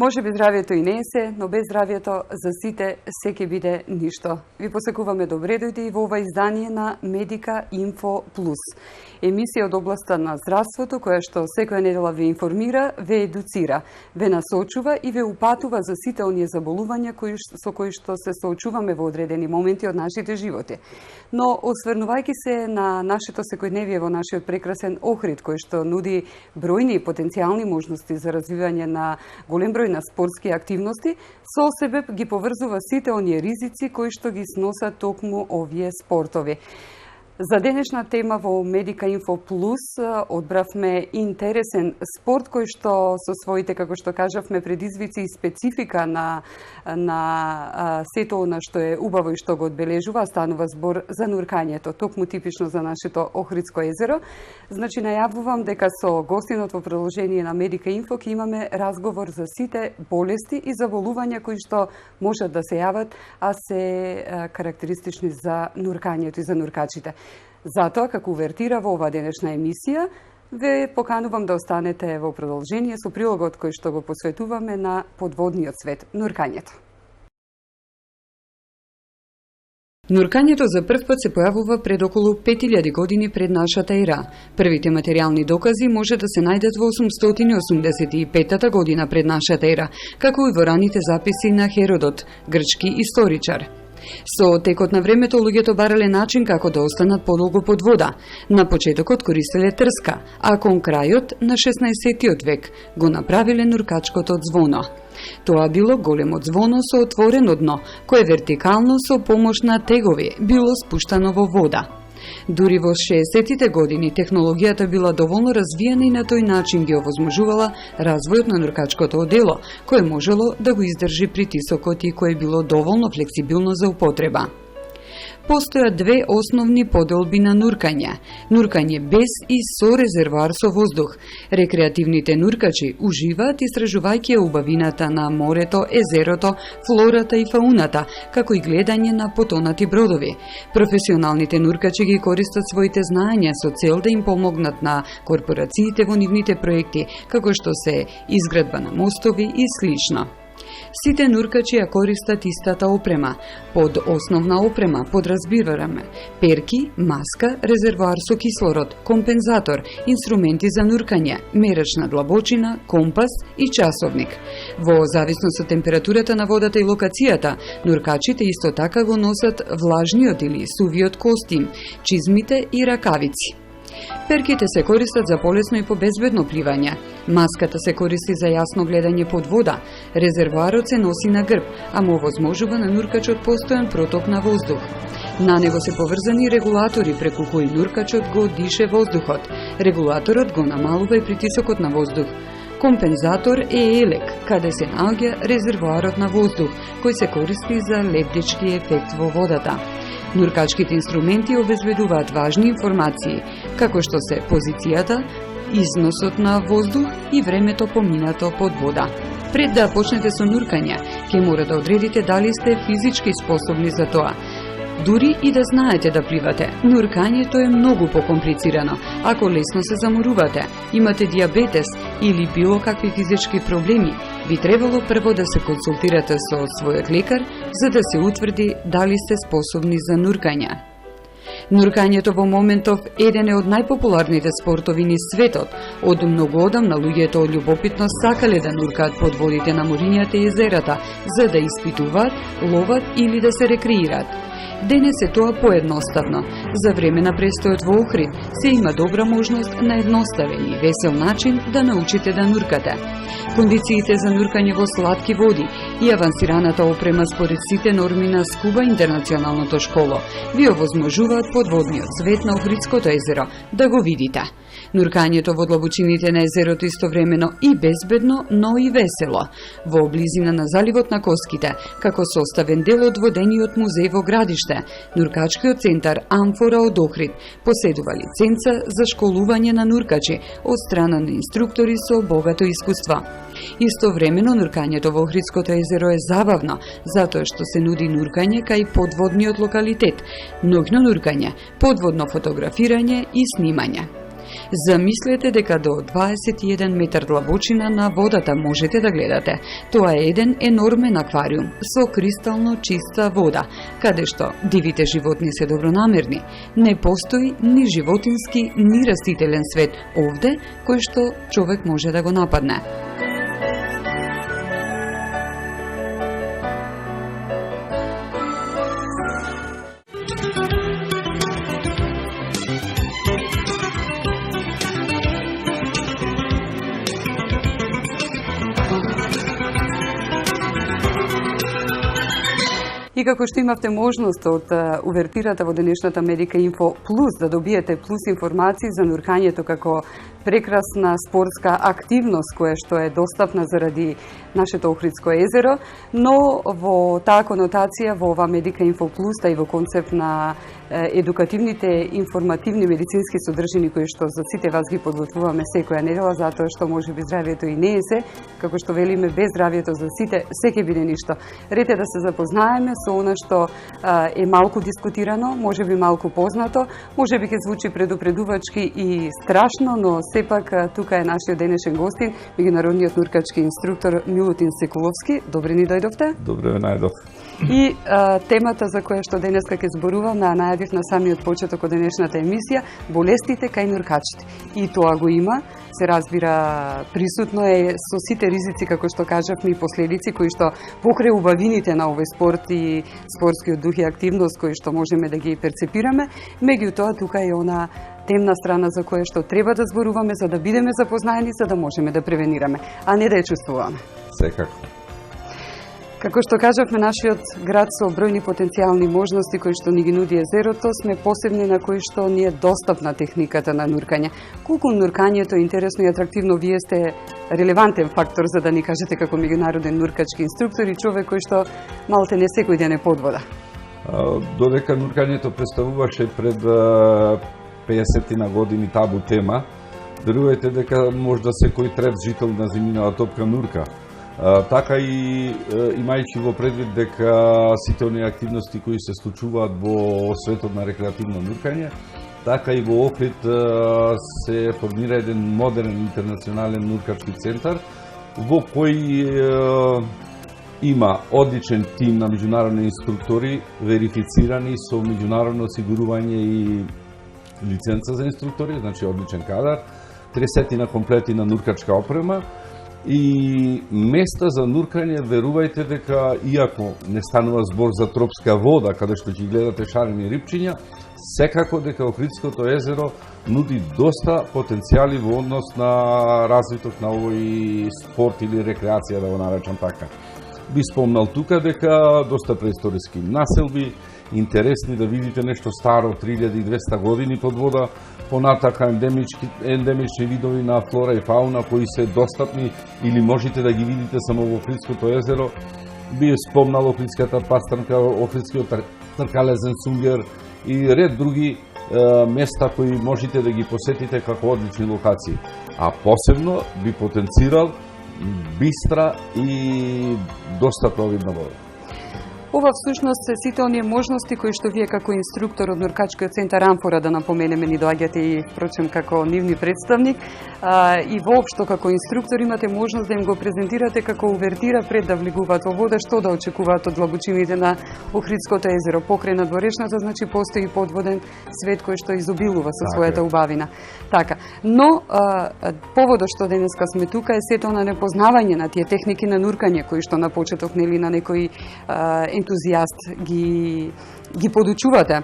Може би здравието и не е се, но без здравието за сите се ќе биде ништо. Ви посекуваме добре дојде и во ова издание на Медика Инфо Плюс. Емисија од областа на здравството, која што секоја недела ве информира, ве едуцира, ве насочува и ве упатува за сите оние заболувања со кои што се соочуваме во одредени моменти од нашите животи. Но осврнувајќи се на нашето секојдневие во нашиот прекрасен Охрид, кој што нуди бројни потенцијални можности за развивање на голем број на спортски активности, со себе ги поврзува сите оние ризици кои што ги сносат токму овие спортови. За денешна тема во Медика Инфо Плюс одбравме интересен спорт кој што со своите, како што кажавме, предизвици и специфика на сето она што е убаво и што го одбележува, станува збор за нуркањето, токму типично за нашето Охридско езеро. Значи, најавувам дека со гостинот во продолжение на Медика Инфо ќе имаме разговор за сите болести и заболувања кои што можат да се јават, а се карактеристични за нуркањето и за нуркачите. Затоа, како увертира во ова денешна емисија, ве поканувам да останете во продолжение со прилогот кој што го посветуваме на подводниот свет, нуркањето. Нуркањето за прв пат се појавува пред околу 5000 години пред нашата ера. Првите материјални докази може да се најдат во 885 година пред нашата ера, како и во раните записи на Херодот, грчки историчар. Со текот на времето луѓето барале начин како да останат подолго под вода. На почетокот користеле трска, а кон крајот на 16 век го направиле нуркачкото звоно. Тоа било големо звоно со отворено дно, кое вертикално со помош на тегови било спуштано во вода. Дури во 60-тите години технологијата била доволно развиена и на тој начин ги овозможувала развојот на нуркачкото одело, кое можело да го издржи притисокот и кое било доволно флексибилно за употреба. Постојат две основни поделби на нуркање. Нуркање без и со резервоар со воздух. Рекреативните нуркачи уживаат истражувајќи убавината на морето, езерото, флората и фауната, како и гледање на потонати бродови. Професионалните нуркачи ги користат своите знаења со цел да им помогнат на корпорациите во нивните проекти, како што се изградба на мостови и слично. Сите нуркачи ја користат истата опрема. Под основна опрема подразбираме перки, маска, резервоар со кислород, компензатор, инструменти за нуркање, мерач на длабочина, компас и часовник. Во зависност од температурата на водата и локацијата, нуркачите исто така го носат влажниот или сувиот костим, чизмите и ракавици. Перките се користат за полесно и побезбедно пливање. Маската се користи за јасно гледање под вода. Резервоарот се носи на грб, а му овозможува на нуркачот постојан проток на воздух. На него се поврзани регулатори преку кои нуркачот го дише воздухот. Регулаторот го намалува и притисокот на воздух. Компензатор е елек, каде се наоѓа резервоарот на воздух, кој се користи за лебдички ефект во водата. Нуркачките инструменти обезбедуваат важни информации, како што се позицијата, износот на воздух и времето поминато под вода. Пред да почнете со нуркање, ќе мора да одредите дали сте физички способни за тоа. Дури и да знаете да пливате, нуркањето е многу покомплицирано. Ако лесно се заморувате, имате диабетес или било какви физички проблеми, би требало прво да се консултирате со својот лекар, за да се утврди дали сте способни за нуркање. Нуркањето во моментов еден е од најпопуларните спортови низ светот. Од многу одамна луѓето од љубопитност сакале да нуркаат под водите на морињата и езерата, за да испитуваат, ловат или да се рекреираат. Денес е тоа поедноставно. За време на престојот во Охрид се има добра можност на едноставен и весел начин да научите да нуркате. Кондициите за нуркање во сладки води и авансираната опрема според сите норми на Скуба интернационалното школо ви овозможуваат подводниот свет на Охридското езеро да го видите. Нуркањето во длабочините на езерото истовремено и безбедно, но и весело. Во близина на заливот на Коските, како составен дел од водениот музеј во градиште, нуркачкиот центар Амфора од Охрид поседува лиценца за школување на нуркачи од страна на инструктори со богато искуство. Истовремено нуркањето во Охридското езеро е забавно, затоа што се нуди нуркање кај подводниот локалитет, ноќно нуркање, подводно фотографирање и снимање. Замислете дека до 21 метар длабочина на водата можете да гледате. Тоа е еден енормен аквариум со кристално чиста вода, каде што дивите животни се добронамерни. Не постои ни животински, ни растителен свет овде, кој што човек може да го нападне. И како што имавте можност од увертирата во денешната Медика Инфо Плюс да добиете плюс информации за нуркањето како прекрасна спортска активност која што е достапна заради нашето Охридско езеро, но во таа конотација во ова Медика Инфо Плюс и во концепт на едукативните информативни медицински содржини кои што за сите вас ги подготвуваме секоја недела, затоа што можеби здравието и не е се, како што велиме без здравието за сите се ќе биде ништо. Ред е да се запознаеме со она што е малку дискутирано, можеби малку познато, можеби ќе звучи предупредувачки и страшно, но сепак тука е нашиот денешен гостин, меѓународниот нуркачки инструктор Милутин Секуловски. Добре ни дојдовте. Добре најдов. И темата за која што денеска ќе зборуваме, а најавив на самиот почеток од денешната емисија, болестите кај нуркачите. И тоа го има, се разбира, присутно е со сите ризици, како што кажавме, и последици кои што покрај убавините на овој спорт и спортскиот дух и активност кои што можеме да ги перцепираме, меѓутоа тука е она темна страна за која што треба да зборуваме за да бидеме запознаени, за да можеме да превенираме, а не да ја чувствуваме. Секако. Како што кажавме, нашиот град со бројни потенцијални можности кои што ни ги нуди езерото, сме посебни на кои што ни е достапна техниката на нуркање. Колку нуркањето е интересно и атрактивно, вие сте релевантен фактор за да ни кажете како меѓународен нуркачки инструктор и човек кој што малте не секој ден е под вода. Додека нуркањето представуваше пред 50 на години табу тема, верувајте дека може да секој трет жител на земјинава топка нурка. Така и имајќи во предвид дека сите оние активности кои се случуваат во светот на рекреативно нуркање, така и во Охрид се формира еден модерен интернационален нуркачки центар во кој има одличен тим на меѓународни инструктори, верифицирани со меѓународно осигурување и лиценца за инструктори, значи одличен кадар, 30 на комплети на нуркачка опрема и места за нуркање, верувајте дека, иако не станува збор за тропска вода, каде што ќе гледате шарени рибчиња, секако дека Охридското езеро нуди доста потенцијали во однос на развиток на овој спорт или рекреација, да го наречам така. Би спомнал тука дека доста преисториски населби, интересни да видите нешто старо 3200 години под вода, понатака ендемични видови на флора и фауна кои се достапни или можете да ги видите само во Охридското езеро. Би спомнал Охридската пастрнка, Охридскиот тркалезен сунгер и ред други места кои можете да ги посетите како одлични локации. А посебно би потенцирал бистра и доста провидна вода. Ова всушност се сите оние можности кои што вие како инструктор од Нуркачкиот центар Амфора, да напоменеме, ни доаѓате и впрочем како нивни представник, и воопшто како инструктор имате можност да им го презентирате како увертира пред да влегуваат во вода, што да очекуваат од длабочините на Охридското езеро. Покрај надворешната, значи постои подводен свет кој што изобилува со својата убавина. Така, но поводот што денеска сме тука е сето на непознавање на тие техники на нуркање кои што на почеток нели на некои ентузијаст ги подучувате.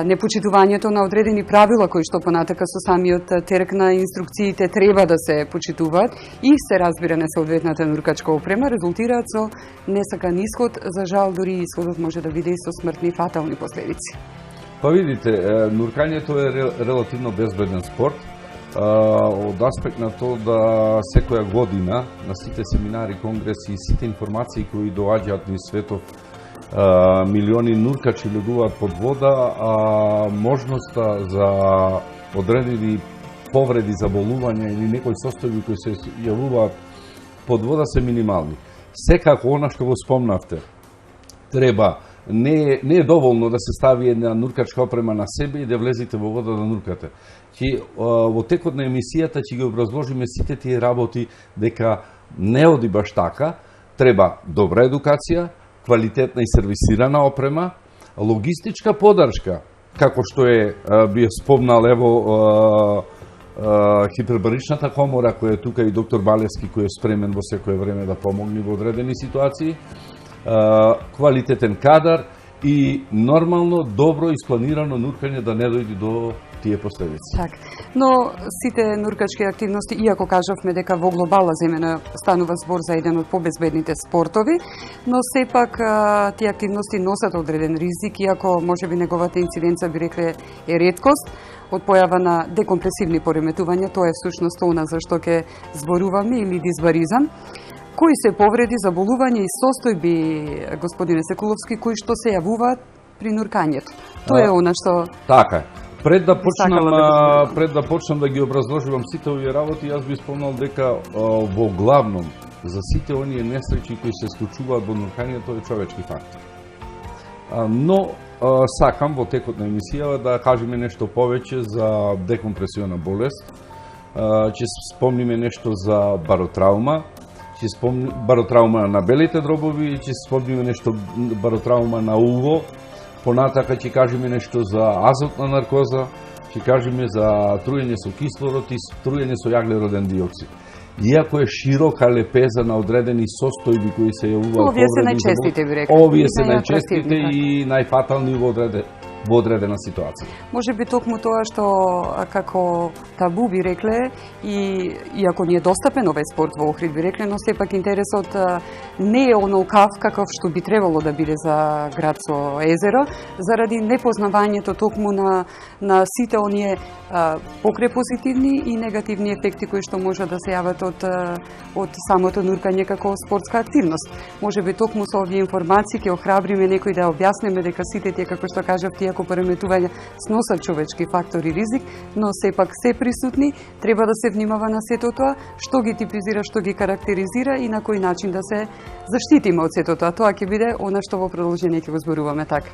Непочитувањето на одредени правила кои што понатака со самиот терк на инструкциите треба да се почитуваат и се разбира несоодветната нуркачка опрема резултираат со несакан исход, за жал дури исходот може да биде и со смртни фатални последици. Па видите, нуркањето е релативно безбеден спорт, од аспект на тоа да секоја година на сите семинари, конгреси и сите информации кои доаѓаат низ светов, милиони нуркачи легуваат под вода, а можноста за одредени повреди, заболувања или некои состојби кои се јавуваат под вода се минимални. Секако, она што го спомнавте, треба не е доволно да се стави една нуркачка опрема на себе и да влезете во вода да нуркате. Во текот на емисијата ќе ги образложиме сите тие работи дека не оди баш така, треба добра едукација, квалитетна и сервисирана опрема, логистичка подршка, како што би спомнал хипербаричната комора, која е тука, и доктор Балевски, кој е спремен во секое време да помогне во одредени ситуации, квалитетен кадар и нормално, добро испланирано нуркање да не дојде до тие последици. Так. Но сите нуркачки активности, иако кажавме дека во глобална земена станува збор за еден од побезбедните спортови, но сепак тие активности носат одреден ризик, иако можеби неговата инциденца би рекле е реткост од појава на декомпресивни пореметувања, тоа е всушност она за што ќе зборуваме, или дисбаризам. Кои се повреди, заболувања и состојби, господине Секуловски, кои што се јавуваат при нуркањето? Тоа е она што... Така е. Пред да почнам да ги образложувам сите овие работи, јас би спомнал дека во главном за сите оние несреќи кои се случуваат во нуркањето е човечки фактор. Но сакам во текот на емисијава да кажеме нешто повеќе за декомпресиона болест. Ќе спомниме нешто за баротраума, баротраума на белите дробови, ќе спомниме нешто баротраума на уво. Понатака ќе кажеме нешто за азотна наркоза, ќе кажеме за труење со кислород и труење со јаглероден диоксид. Иако е широка лепеза на одредени состојби кои се јавуваат, овие се најчестите, ви рекла. Овие се најчестите и најфатални во одредена ситуација. Може би токму тоа што како табу би рекле, и иако ни е достапен овој спорт во Охрид би рекле, но сепак интересот не е онолкав каков што би требало да биде за град со езеро, заради непознавањето токму на сите оние покрепозитивни и негативни ефекти кои што може да се јават од самото нуркање како спортска активност. Може би токму со овие информации ќе охрабриме некој да објаснеме дека сите тие, како што кажав, иако пореметувања сносат човечки фактори и ризик, но сепак се присутни, треба да се внимава на сето тоа, што ги типизира, што ги карактеризира и на кој начин да се заштитиме од сето тоа. Тоа ќе биде она што во продолжение ќе го зборуваме така.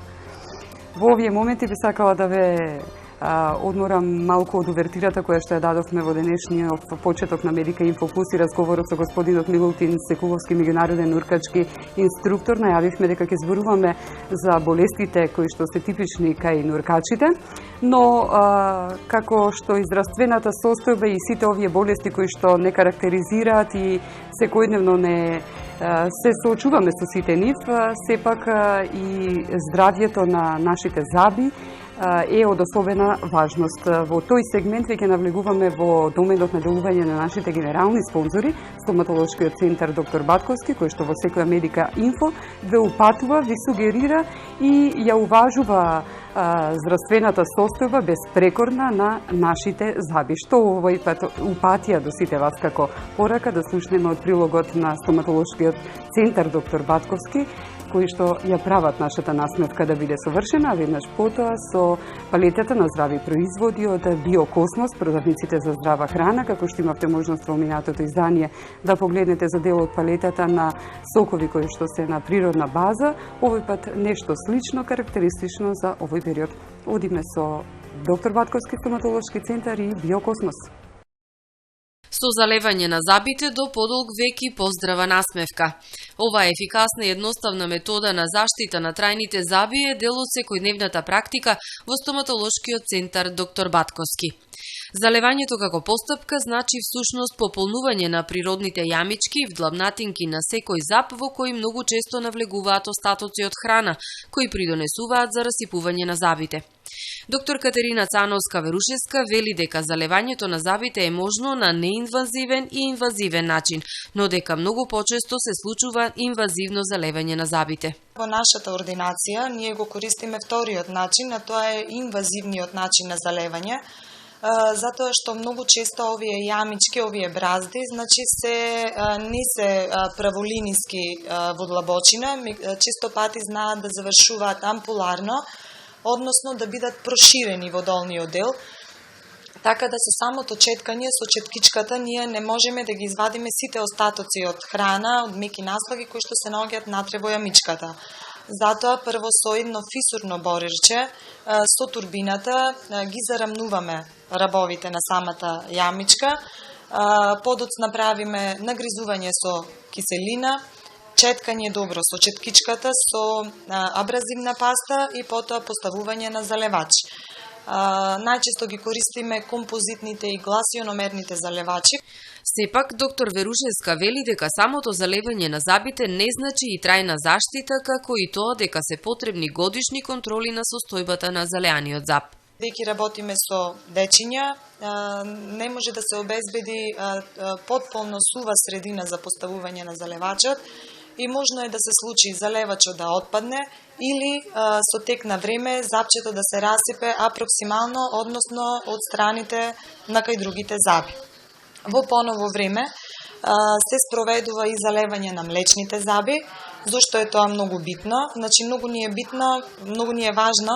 Во овие моменти би сакала да ве одморам малку од увертирата која што ја дадовме во денешниот почеток на Медика Инфо Плюс и разговорот со господинот Милутин Секуловски, меѓународен нуркачки инструктор. Најавивме дека ќе зборуваме за болестите кои што се типични кај нуркачите, но како што израствената состојба и сите овие болести кои што не карактеризираат и секојдневно не се соочуваме со сите нив, сепак и здравјето на нашите зъби е од особена важност. Во тој сегмент веќе навлегуваме во доменот на делување на нашите генерални спонзори, стоматолошкиот центар доктор Батковски, кој што во секоја Медика Инфо ве упатува, ви сугерира и ја уважува здравствената состојба безпрекорна на нашите зъби. Што овој пат упатија до сите вас како порака да слушнеме од прилогот на стоматолошкиот центар доктор Батковски, кои што ја прават нашата насмевка да биде совршена, а веднаш потоа со палетата на здрави производи од Биокосмос, продавниците за здрава храна, како што имавте можност во минатото издание да погледнете за дел од палетата на сокови кои што се на природна база, овој пат нешто слично, карактеристично за овој период. Одиме со доктор Батковски стоматолошки центар и Биокосмос. Со залевање на зъбите до подолг век и поздрава насмевка. Ова ефикасна и едноставна метода на заштита на трајните зъби е дел од секојдневната практика во стоматолошкиот центар доктор Батковски. Залевањето како постапка значи всушност пополнување на природните јамички и вдлабнатинки на секој зъб во кои многу често навлегуваат остатоци од храна, кои придонесуваат за расипување на зъбите. Доктор Катерина Цановска-Верушевска вели дека залевањето на зъбите е можно на неинвазивен и инвазивен начин, но дека многу почесто се случува инвазивно залевање на зъбите. Во нашата ординација ние го користиме вториот начин, а тоа е инвазивниот начин на залевање, затоа што многу често овие јамички, овие бразди, значи не се праволиниски во длабочина, често пати знаат да завршуваат ампуларно, односно да бидат проширени во долниот дел, така да со самото четкање со четкичката ние не можеме да ги извадиме сите остатоци од храна, од меки наслаги кои што се наоѓаат натре во јамичката. затоа прво со едно фисурно борирче со турбината ги зарамнуваме рабовите на самата јамичка, подоцна правиме нагризување со киселина, четкање добро со четкичката, со абразивна паста и потоа поставување на залевач. Најчесто ги користиме композитните и гласиономерните залевачи. Сепак, доктор Верушевска вели дека самото залевање на забите не значи и трајна заштита, како и тоа дека се потребни годишни контроли на состојбата на залеаниот заб. Деки работиме со дечиња, не може да се обезбеди потполно сува средина за поставување на залевачот и можно е да се случи залевачот да отпадне или со тек на време запчето да се расипе апроксимално, односно од страните на кај другите заби. Во поново време се спроведува и залевање на млечните заби. Зошто е тоа многу битно? Значи, многу ни е важно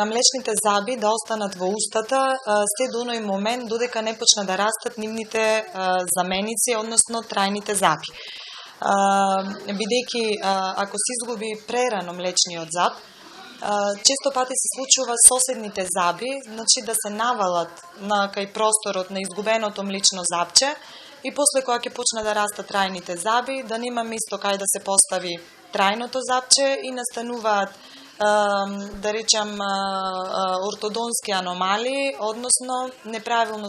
млечните заби да останат во устата се до оној момент додека не почна да растат нивните заменици, односно трајните заби. Бидејќи ако се изгуби прерано млечниот заб, често пати се случува соседните заби, значи да се навалат на кај просторот на изгубеното млечно забче и после кога ќе почна да растат трајните заби, да нема место кај да се постави трајното забче и настануваат да речам ортодонски аномалии, односно неправилна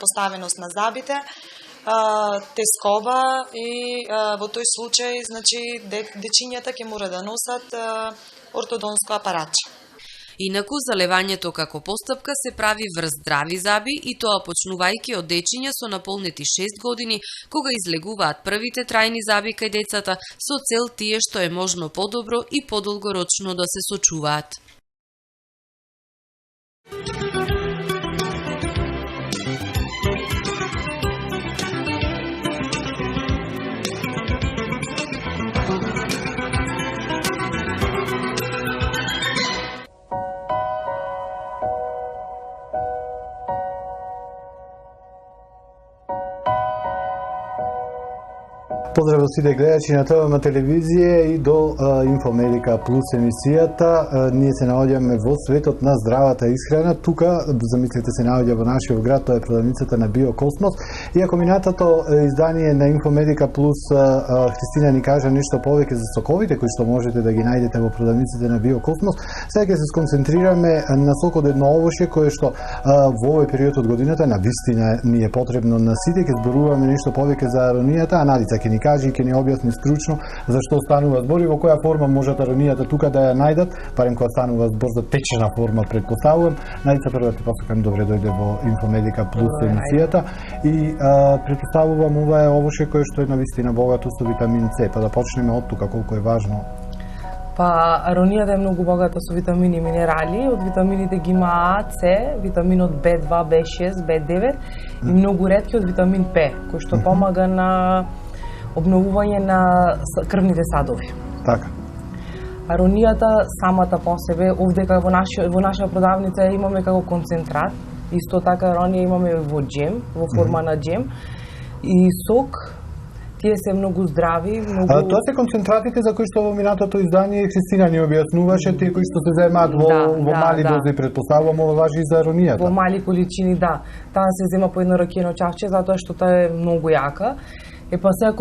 поставеност на забите, тескоба и во тој случај, значи, дечињата ќе мора да носат ортодонско апаратче. Инаку, залевањето како постапка се прави врз здрави заби и тоа почнувајќи од дечиња со наполнети 6 години, кога излегуваат првите трајни заби кај децата, со цел тие што е можно подобро и подолгорочно да се сочуваат. Поздрав до сите гледачи на ТВМ телевизија и до Инфомедика Плюс емисијата. Ние се наоѓаме во светот на здравата исхрана. Тука, замислете, се наоѓа во нашиот град, тоа е продавницата на Биокосмос. Иако минатото издание на Инфомедика Плюс Христина ни кажа нешто повеќе за соковите кои што можете да ги најдете во продавниците на Биокосмос, сега ќе се сконцентрираме на сокот едно овошје кое што во овој период од годината на вистина ни е потребно на сите. Ќе зборуваме нешто повеќе за аронијата, а Надица ќе ни каже и ќе ни објасни стручно зашто станува збор и во која форма можат аронијата тука да ја најдат, барем кога станува збор за течена форма, предпоставувам. Надица, прво ти посакам добре дојде во Инфомедика Плюс емисијата и предпоставувам ова е овошје кое што е навистина богато со витамин С, па да почнеме од тука колку е важно. Па аронијата е многу богата со витамини и минерали. Од витамините ги има А, С, витаминот B2, B6, B9 и многу ретки од витамин П, кој што помага на обновување на крвните садови. Така. Аронијата самата по себе, овде во наша продавница имаме како концентрат, исто така аронија имаме во джем, во форма на джем и сок. Тие се многу здрави, многу... Тоа се концентратите за кои што во минатото издание Христина ни објаснуваше, тие кои што се земаат во мали дози, предпоставувам, ова важи и за аронијата. Во мали количини, да. Таа се зема по едно ракиено чавче, затоа што таа е многу јака. Па сега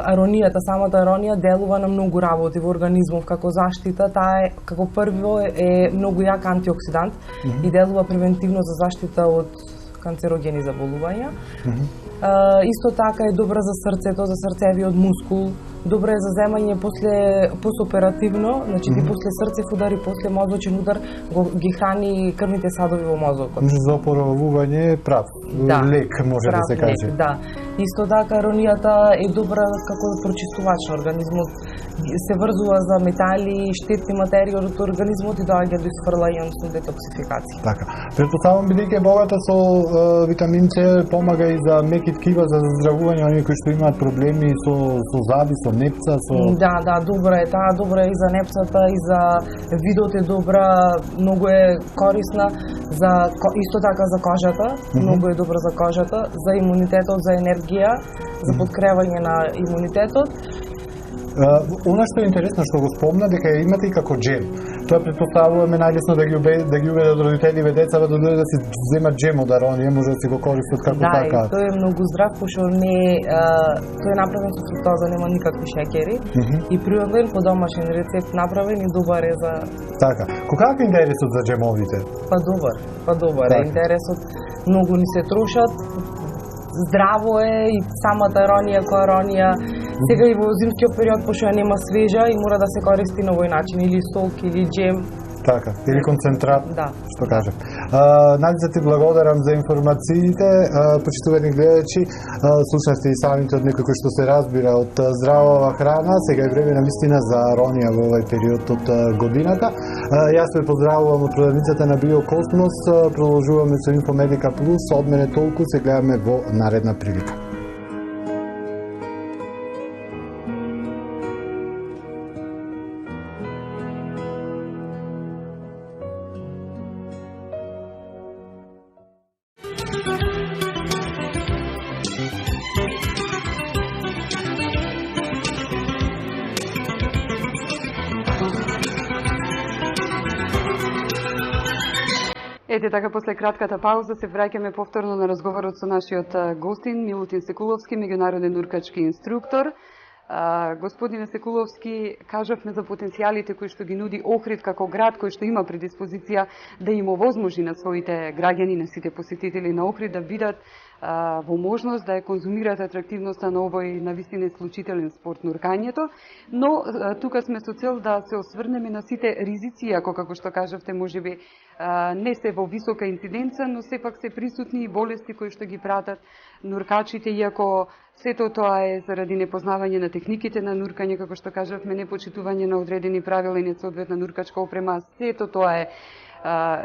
аронијата, самата аронија делува на многу работи во организмов како заштита. Таа е, како прво е многу јак антиоксидант и делува превентивно за заштита од канцерогени заболувања. Исто така е добра за срцето, за срцевиот мускул. Добра е за земање посоперативно, значи ти после срцев удар и после мозочен удар ги храни крвните садови во мозокот. За опоравување е прав лек, може да се каже. Да. Исто така аронијата е добра како прочистувач на организмот. се врзува за метали и штетни материи од организмот и доаѓа до исфрлање, односно детоксификација. Така. Претпоставувам бидејќи е богата со витамин С, помага и за меки ткива, за заздравување оние кои што имаат проблеми со заби, со непца, со Да, добра е таа, добра е и за непцата, и за видот е добра, многу е корисна за исто така за кожата, многу е добра за кожата, за имунитетот, за енергија, за подкрепање на имунитетот. Она што е интересно што го спомна дека ја имате и како джем. Тоа претпоставуваме најлесно да ги уведат родителиве децата да додат да си земат джем од аронија, може да си го користат како така. Да, тој е многу здрав, пошто не тој е направен со фруктоза, нема никакви шеќери и природен по домашен рецепт направен и добар е за Така. Каков е интересот за джемовите? Па добар е интересот. Многу ни се трошат. Здраво е и самата аронија која аронија. Сега и во зимскиот период, пошто ја нема свежа и мора да се користи на овој начин, или сок, или джем. Така, или концентрат, Да. што кажем. Надица, ти благодарам за информациите. Почитувани гледачи, слушнавте и самите од некој кој што се разбира од здравава храна. Сега е време на вистина за аронија во овој период од годината. Јас ве поздравувам од продавницата на Биокосмос. Продолжуваме со Инфомедика Плюс. Од мене толку, се гледаме во наредна прилика. Ете така, после кратката пауза се враќаме повторно на разговорот со нашиот гостин Милутин Секуловски, меѓународен нуркачки инструктор. Господине Секуловски, кажавме за потенцијалите кои што ги нуди Охрид како град кој што има предиспозиција да им овозможи на своите граѓани, на сите посетители на Охрид да бидат во можност да ја конзумираат атрактивноста на овој навистина исклучителен спорт нуркањето, но тука сме со цел да се осврнеме на сите ризици, ако како што кажавте можеби не се во висока инциденца, но сепак се присутни и болести кои што ги пратат нуркачите, иако сето тоа е заради непознавање на техниките на нуркање, како што кажавме, непочитување на одредени правила и несоодветна нуркачка опрема, сето тоа е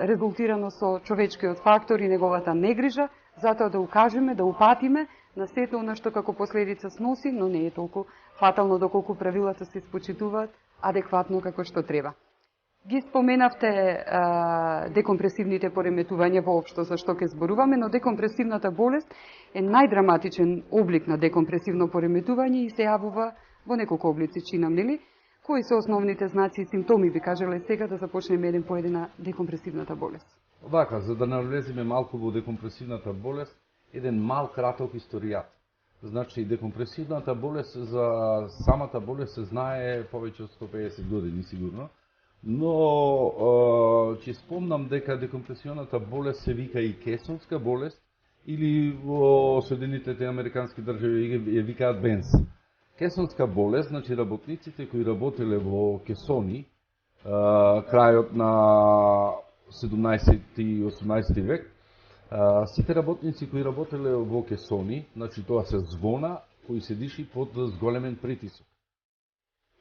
резултирано со човечкиот фактор и неговата негрижа, затоа да укажеме, да упатиме на сето она што како последица сноси, но не е толку фатално доколку правилата се испочитуваат адекватно како што треба. Ги споменавте декомпресивните пореметувања воопшто за што ќе зборуваме, но декомпресивната болест е најдраматичен облик на декомпресивно пореметување и се јавува во неколку облици, чинам, нели? Кои се основните знаци и симптоми, би кажале сега да започнеме еден по еден на декомпресивната болест? Вака, за да навлеземе малку во декомпресивната болест, еден мал краток историјат. Значи, декомпресивната болест, за самата болест се знае повеќе од 150 години, сигурно, но ќе спомнам дека декомпресивната болест се вика и кесонска болест, или во Соединетите Американски држави ја викаат Бенс. Кесонска болест, значи работниците кои работеле во кесони, крајот на 17 и 18 век, сите работници кои работеле во кесони, значи тоа се звона, кои се диши под зголемен притисок.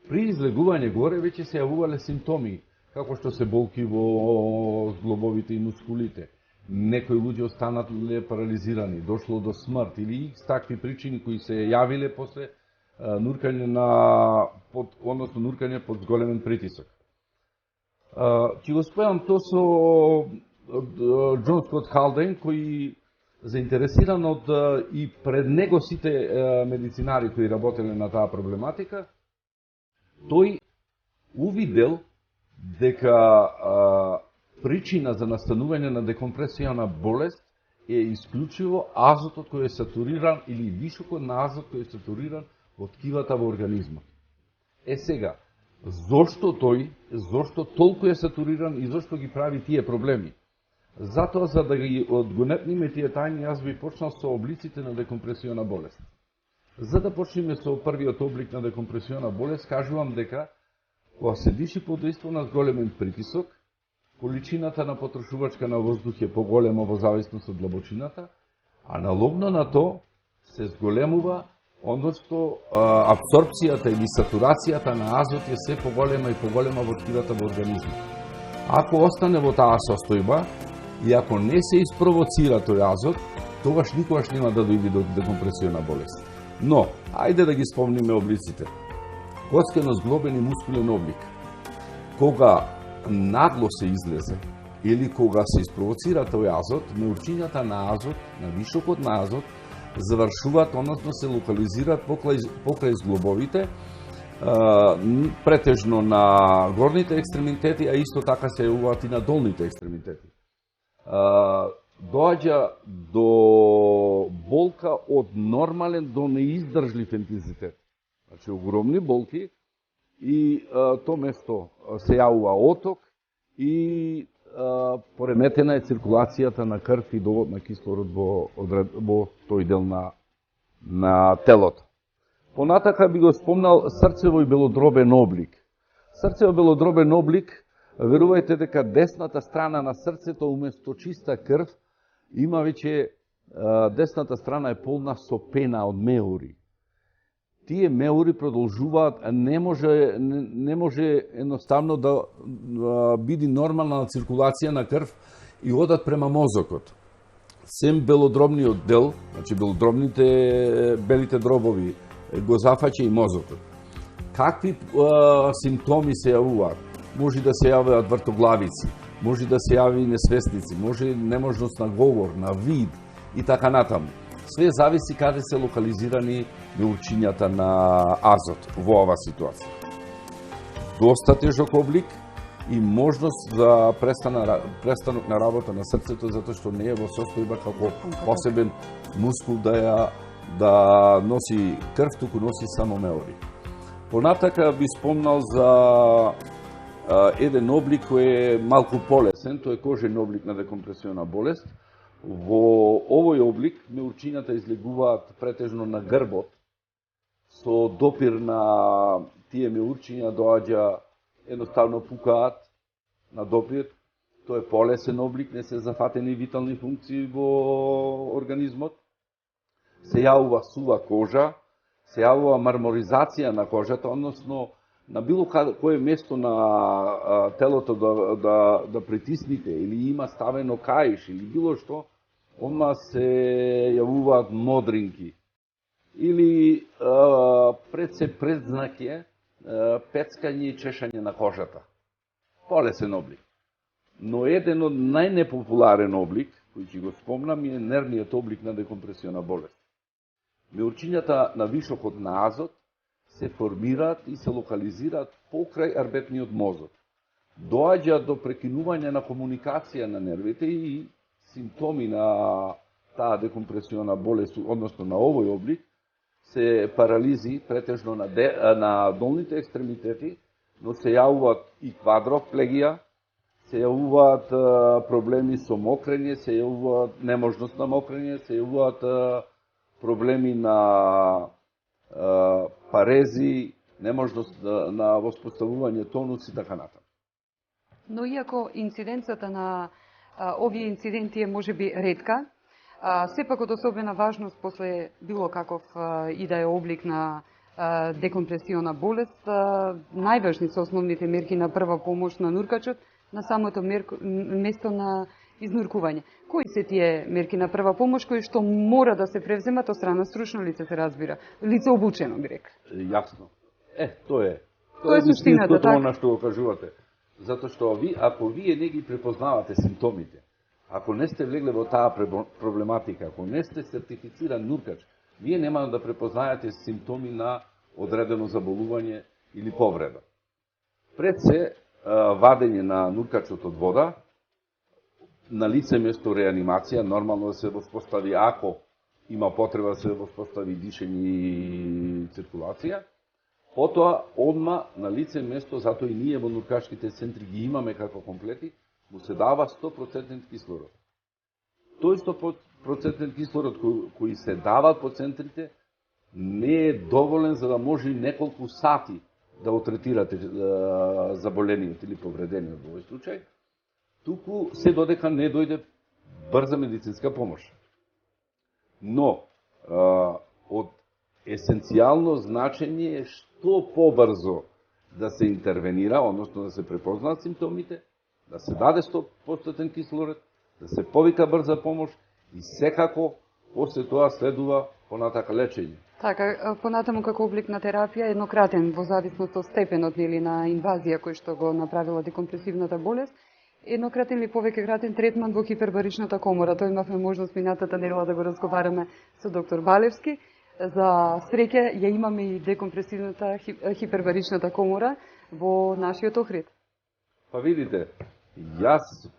При излегување горе веќе се јавувале симптоми, како што се болки во зглобовите и мускулите. Некои луѓе останале парализирани, дошло до смрт или икс такви причини кои се јавиле после нуркање односно нуркање под зголемен притисок. Ќе го спојам тоа со Џон Скот Халден, кој заинтересиран од и пред него сите медицинари кои работеле на таа проблематика, тој увидел дека причина за настанување на декомпресијна болест е исклучиво азотот кој е сатуриран или високот на азот кој е сатуриран во ткивата во организмот. Сега, зошто толку е сатуриран и зошто ги прави тие проблеми? Затоа, за да ги одгонетниме тие тајни, јас би почнал со облиците на декомпресијна болест. За да почнеме со првиот облик на декомпресијна болест, кажувам дека кога се диши под дејство на зголемен притисок, количината на потрошувачка на воздух е поголема во зависност од длабочината, аналогно на тоа се зголемува односно абсорбцијата или сатурацијата на азот е се поголема и поголема во ткивата во организмот. Ако остане во таа состојба и ако не се испровоцира тој азот, тогаш никогаш нема да дојде до декомпресиона болест. Но, ајде да ги спомниме облиците. Коцкено зглобен и мускулен облик. Кога нагло се излезе или кога се испровоцира тој азот, меурчињата на азот, на вишокот на азот, завршуваат, односно се локализираат покрај зглобовите, претежно на горните екстремитети, а исто така се јавуваат и на долните екстремитети. Доаѓа до болка од нормален до неиздржлив интензитет. Значи, огромни болки и то место се јавува оток и пореметена е циркулацијата на крв и довод на кислород во тој дел на телото. Понатака би го спомнал срцево и белодробен облик. Срцево и белодробен облик, верувајте дека десната страна на срцето уместо чиста крв има веќе десната страна е полна со пена од меури. Тие меури продолжуваат, не може едноставно да биде нормална циркулација на крв и одат према мозокот. Сем белодробниот дел, значи белодробните белите дробови, го зафаќа и мозокот. Какви симптоми се јавуваат? Може да се јавуваат вртоглавици, може да се јави несвесници, може неможност на говор, на вид и така натаму. Све зависи каде се локализирани меурчињата на азот во оваа ситуација. Доста тежок облик и можност за престанок на работа на срцето, затоа што не е во состојба како посебен мускул да носи крв, туку носи само меури. Понатака би спомнал за еден облик кој е малку полесен, тој е кожен облик на декомпресиона болест. Во овој облик меурчињата излегуваат претежно на грбот, со допир на тие меурчиња доаѓа едноставно пукаат на допир. Тоа е полесен облик, не се зафатени витални функции во организмот. Се јавува сува кожа, се јавува марморизација на кожата, односно на било кое место на телото да притисните или има ставено каиш или било што, одма се јавуваат модринки. Или предзнак е пецкање и чешање на кожата. Полесен облик. Но еден од најнепопуларен облик, кој ќе го спомнам, е нервниот облик на декомпресиона болест. Меурчињата на вишокот на азот се формираат и се локализираат покрај арбетниот мозок. Доаѓа до прекинување на комуникација на нервите и симптоми на таа декомпресиона болест, односно на овој облик, се парализи претежно на долните екстремитети, но се јавуваат и квадроплегија, се јавуваат проблеми со мокрење, се јавуваат неможност на мокрење, се јавуваат проблеми на парези, неможност на воспоставување тонус и така натаму. Но иако инциденцата на овие инциденти е можеби ретка, сепак од особена важност после било каков и да е облик на декомпресиона болест, најважни се основните мерки на прва помош на нуркачот на самото место на изнуркување. Кои се тие мерки на прва помош кои што мора да се превземат од страна стручно лице, се разбира, лице обучено, би рекла? Јасно. Тоа е суштината, така? Тоа што го кажувате. Затоа што ако вие не ги препознавате симптомите, ако не сте влегле во таа проблематика, ако не сте сертифициран нуркач, вие нема да препознаете симптоми на одредено заболување или повреда. Пред се вадење на нуркачот од вода, на лице место реанимација, нормално да се воспостави, ако има потреба да се воспостави дишење и циркулација, потоа одма на лице место, затоа и ние во нуркачките центри ги имаме како комплети, му се дава 100% кислород. Тој 100% кислород кој се дава по центрите не е доволен за да може неколку сати да отретирате заболениот или повредениот во овој случај, туку се додека не дојде брза медицинска помош. Но, од есенцијално значење е што побрзо да се интервенира, односно да се препознаат симптомите, да се даде 100% кислород, да се повика брза помош и секако после тоа следува понатака лечење. Така, понатаму како облик на терапија еднократен во зависност од степенот или на инвазија кој што го направила декомпресивната болест, еднократен или повеќекратен третман во хипербаричната комора. Тој имавме можност минатата недела да го разговараме со доктор Балевски. За среќа ја имаме и декомпресивната хипербаричната комора во нашиот Охрид. Па видите, јас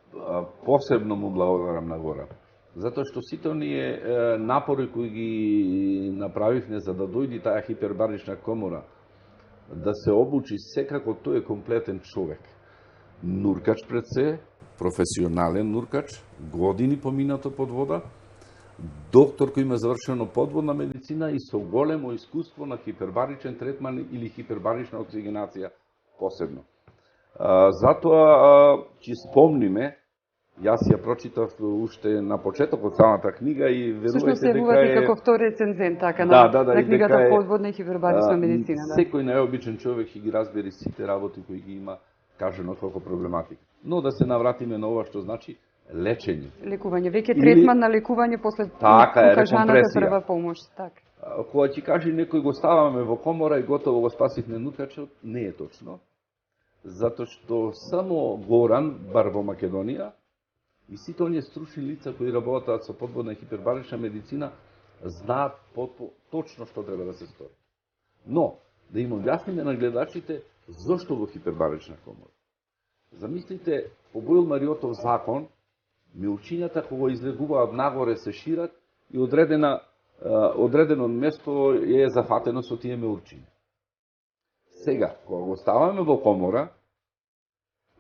посебно му благодарам на Гора, затоа што сите оние напори кои ги направивме за да дојди таа хипербарична комора, да се обучи секако тој е комплетен човек. Нуркач пред се, професионален нуркач, години поминато под вода, доктор кој има завршено подводна медицина и со големо искуство на хипербаричен третман или хипербарична оксигенација посебно. Затоа ќе спомниме, јас ја прочитав уште на почетокот самата книга и верувајте дека е како втор рецензент така на книгата Подводна и хипербарична медицина. Секој најобичен човек ќе ги разбери сите работи кои ги има кажано како проблематика. Но да се навратиме на ова што значи лечење. Лекување, веќе третман на лекување после покажаната прва помош. Така. Кога ќе кажи некој го ставаме во комора и готово го спасивме нуркачот, не е точно. Затоа што само Горан, бар во Македонија, и сите оние стручни лица кои работат со подводна и хипербарична медицина, знаат точно што треба да се стори. Но, да им објасниме на гледачите зошто во хипербарична комора. Замислите, по Боил Мариотов закон, милчињата кога излегуваат нагоре се шират и одредено место е зафатено со тие милчиња. Сега, кога го ставаме во комора,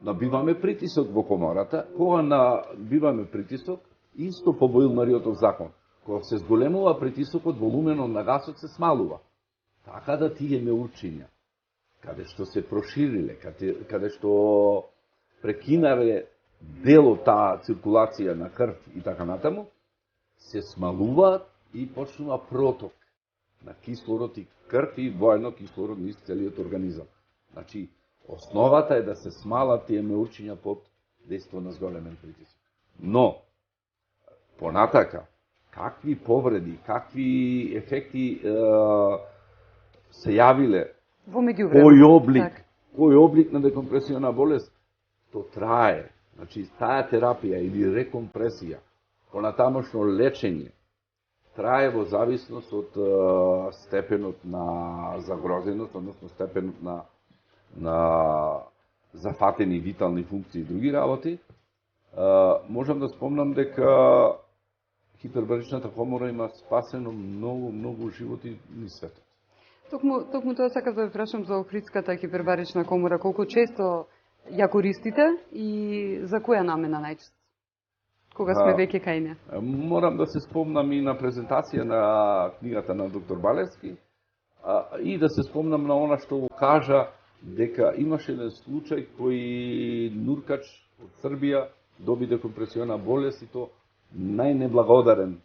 набиваме притисок во комората, кога набиваме притисок, исто по Боил Мариотов закон, кога се зголемува притисокот, волуменот на гасот се смалува. Така да тие милчиња, каде што се прошириле, каде што прекинале дел од таа циркулација на крв и така натаму, се смалуваат и почнува проток на кислород и крв и воедно кислород низ целиот организам. Значи, основата е да се смалат тие меурчиња под дејство на зголемен притисок. Но, понатака, какви повреди, какви ефекти се јавиле, кој облик на декомпресиона болест, то трае. Значи, таа терапија или рекомпресија, понатамошно лечење, трае во зависност од степенот на загрозеност, односно степенот на зафатени витални функции и други работи. Можам да спомнам дека хипербаричната комора има спасено многу животи низ светот. Токму тоа сакав да ве прашам за Охридската хипербарична комора, колку често ја користите и за која намена најчесто? Кога сме веќе кај неа? Морам да се спомнам и на презентација на книгата на доктор Балевски и да се спомнам на она што го кажа дека имаше еден случај кој нуркач од Србија доби декомпресиона болест и то најнеблагодарен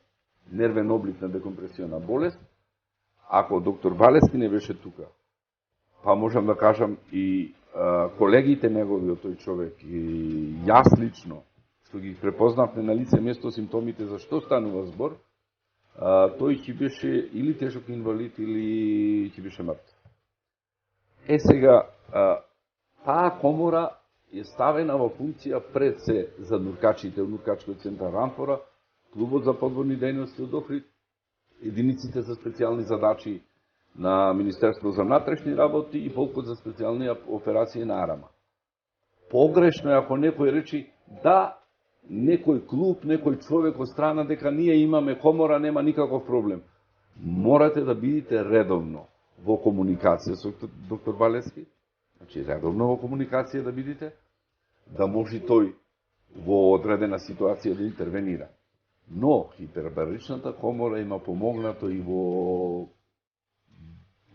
нервен облик на декомпресиона болест. Ако доктор Балевски не беше тука, па можам да кажам и колегите негови од тој човек и јас лично, што ги препознавме на лице место симптомите за што станува збор, тој ќе беше или тежок инвалид или ќе беше мртв. Сега, таа комора е ставена во функција пред се за нуркачите од нуркачкиот центар Рамфора, клубот за подводни дејности од Охрид, единиците за специјални задачи на Министерство за внатрешни работи и полкот за специјални операции на Арама. Погрешно е ако некој речи да, некој клуб, некој човек од страна дека ние имаме комора, нема никаков проблем. Морате да бидете редовно во комуникација со доктор Балевски, значи редовно во комуникација да бидете, да може тој во одредена ситуација да интервенира. Но хипербаричната комора има помогнато и во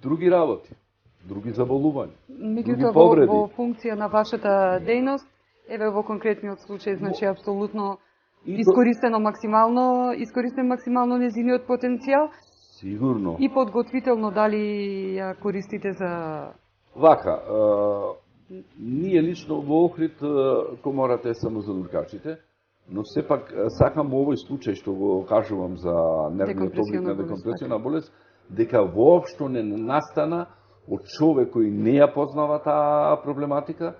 други работи, други заболувања, други повреди. Во функција на вашата дејност, еве во конкретниот случај, значи апсолутно искористен максимално нејзиниот потенцијал. Сигурно. И подготвително дали ја користите за... Вака, ние лично во Охрид комората е само за нуркачите, но сепак сакам во овој случај што го кажувам за нервниот облик на декомпресиона болест, дека воопшто не настана од човек кој не ја познава таа проблематика.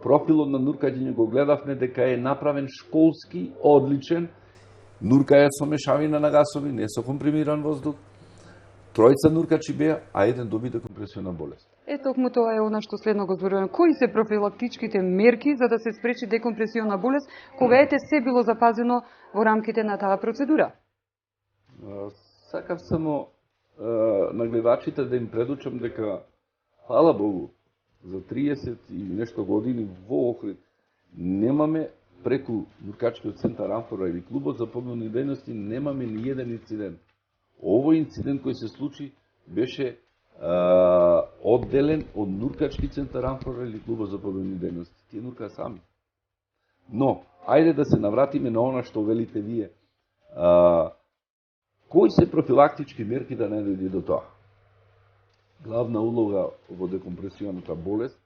Профилот на нуркање го гледавме дека е направен школски, одличен. Нуркаја со мешавина на гасови, не со компримиран воздух. Тројца нуркачи беа, а еден доби декомпресиона болест. Токму тоа е она што следно го зборуваме. Кои се профилактичките мерки за да се спречи декомпресиона болест, кога ете се било запазено во рамките на таа процедура? Сакав само на гледачите да им предучам дека, фала Богу, за 30 и нешто години во Охрид немаме преку нуркачкиот центар Амфора или клубот за помилни дејности, немаме ни еден инцидент. Овој инцидент кој се случи беше одделен од нуркачки центар Амфора или клубот за помилни дејности. Тие нуркаа сами. Но, ајде да се навратиме на она што велите вие. Кои се профилактички мерки да не дојде до тоа? Главна улога во декомпресионата болест,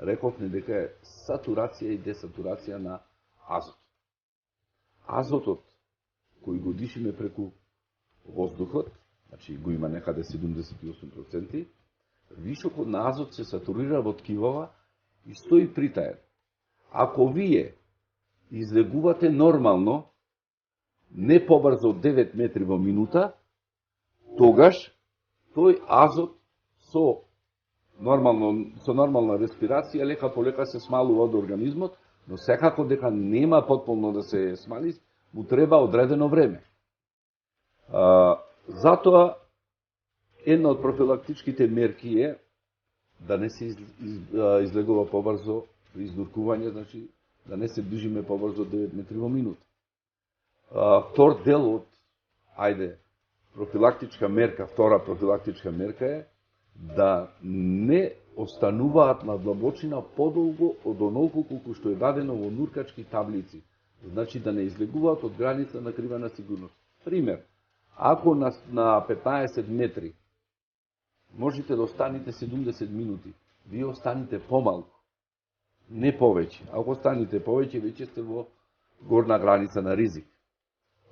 рековме дека е сатурација и десатурација на азот. Азотот, кој го дишиме преку воздухот, значи го има некаде 78%, вишокот на азот се сатурира во ткивова и стои притаен. Ако вие излегувате нормално, не побрзо од 9 метри во минута, тогаш тој азот со нормална респирација лека по лека се смалува од организмот, но секако дека нема потполно да се смали, му треба одредено време. Затоа, една од профилактичките мерки е да не се излегува побрзо при изнуркување, значи да не се движиме побрзо 9 метри во минута. Втор дел од, профилактичка мерка, втора профилактичка мерка е да не остануваат на длабочина подолго од онолку колку што е дадено во нуркачки таблици. Значи да не излегуваат од граница на кривена сигурност. Пример, ако на 15 метри можете да останете 70 минути, вие останете помалку, не повеќе. Ако останете повеќе, веќе сте во горна граница на ризик.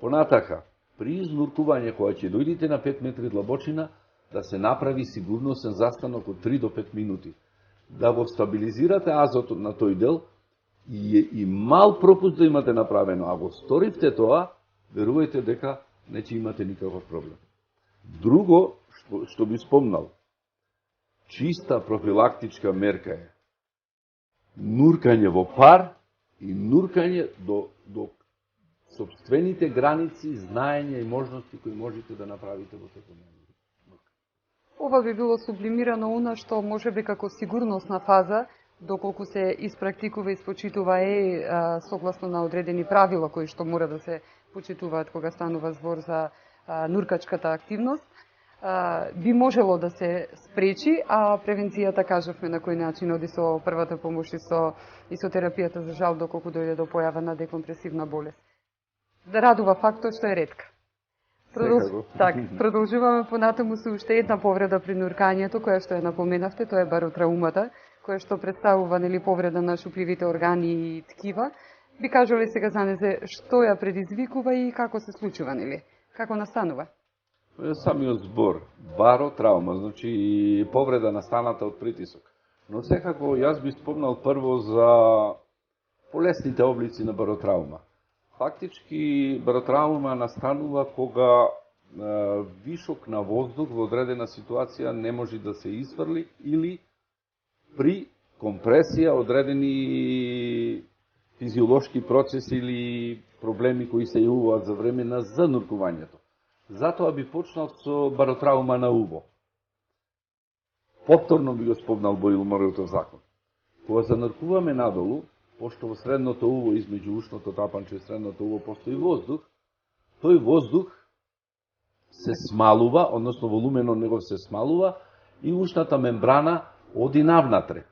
Понатака, при изнуркување кога ќе дојдете на 5 метри длабочина, да се направи сигурносен застанок од 3 до 5 минути. Да го стабилизирате азотот на тој дел и мал пропуст да имате направено. Ако сторивте тоа, верувајте дека не ќе имате никаков проблем. Друго, што би спомнал, чиста профилактичка мерка е нуркање во пар и нуркање до собствените граници, знаење и можности кои можете да направите во секојдневно. Ова би било сублимирано она што може би како сигурносна фаза, доколку се испрактикува и спочитува согласно на одредени правила кои што мора да се почитуваат кога станува збор за нуркачката активност, би можело да се спречи, а превенцијата кажавме на кој начин оди со првата помош и со терапијата за жал доколку дојде до појава на декомпресивна болест. Да радува фактот што е ретка. Продолжуваме понатаму со уште една повреда при нуркањето, која што ја напоменавте, тоа е баротраумата, која што представува повреда на шупливите органи и ткива. Би кажале сега за незе што ја предизвикува и како се случува, нели? Како настанува? Самиот збор, баротраума, значи повреда настаната од притисок. Но секако јас би спомнал прво за полесните облици на баротраума. Фактички, баротраума настанува кога вишок на воздух во одредена ситуација не може да се изврли или при компресија одредени физиолошки процеси или проблеми кои се јавуваат за време на зануркувањето. Затоа би почнал со баротраума на уво. Повторно би го спомнал Бойлморовиот закон. Кога зануркуваме надолу, пошто во средното уво, измеѓу ушното тапанче и средното уво постои воздух, тој воздух се смалува, односно волуменот негов се смалува и ушната мембрана оди навнатре.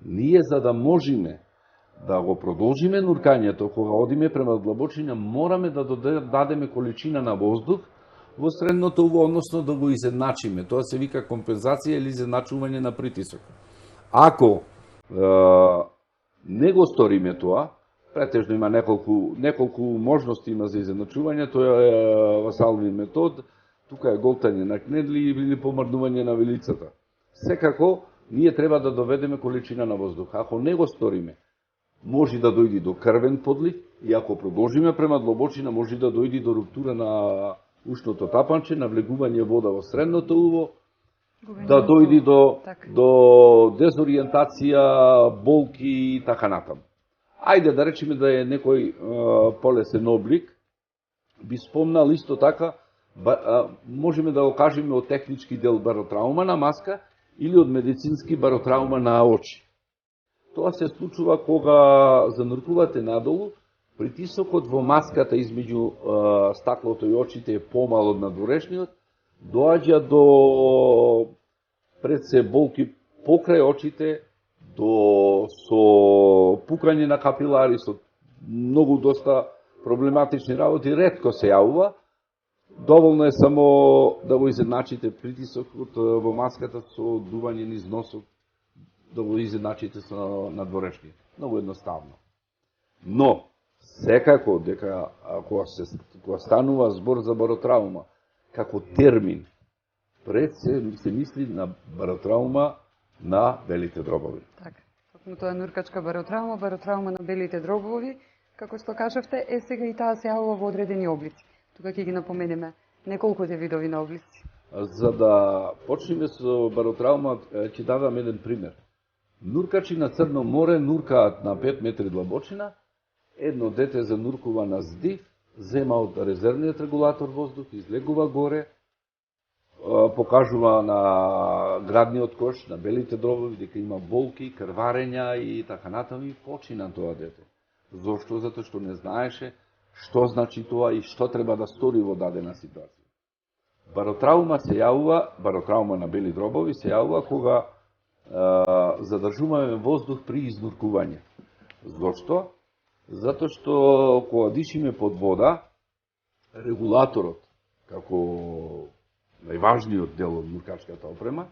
Ние за да можеме да го продолжиме нуркањето, кога одиме према длабочина, мораме да дадеме количина на воздух во средното уво, односно да го изедначиме. Тоа се вика компензација или изедначување на притисок. Ако не го сториме тоа, претежно има неколку можности има за изедначување, тоа е Васаловин метод, тука е голтање на кнедли или помрднување на вилицата. Секако, ние треба да доведеме количина на воздух. Ако не го сториме, може да дојди до крвен подлив, и ако продолжиме према длабочина, може да дојди до руптура на ушното тапанче, навлегување вода во средното уво, да дојди до дезориентација, болки и така натаму. Ајде да речеме да е некој полесен облик, би спомнал исто така, можеме да го кажеме од технички дел баротраума на маска или од медицински баротраума на очи. Тоа се случува кога зануркувате надолу, притисокот во маската измеѓу стаклото и очите е помал од надворешниот, доаѓа до пред се болки покрај очите, со пукање на капилари, со многу доста проблематични работи, ретко се јавува. Доволно е само да го изедначите притисокот во маската со дување низ носот, да го изедначите со надворешниот. Многу едноставно. Но, секако, дека ако станува збор за баротраума, како термин, пред се мисли на баротраума на белите дробови. Така. Токму тоа нуркачка баротраума на белите дробови, како што кажавте, сега и таа се јавува во одредени облици. Тука ќе ги напоменеме неколкуте видови на облици. За да почнеме со баротраума, ќе дадам еден пример. Нуркачи на Црно море нуркаат на 5 метри длабочина, едно дете зануркува на здив, зема од резервниот регулатор воздух, излегува горе, покажува на градниот кош, на белите дробови, дека има болки, крварења и така натаму, и почина тоа дете. Зошто? Затоа што не знаеше што значи тоа и што треба да стори во дадена ситуација. Баротраума се јавува, баротраума на бели дробови се јавува кога задржуваме воздух при изнуркување. Зошто? Затоа што кога дишиме под вода, регулаторот, како најважниот дел од нуркачката опрема,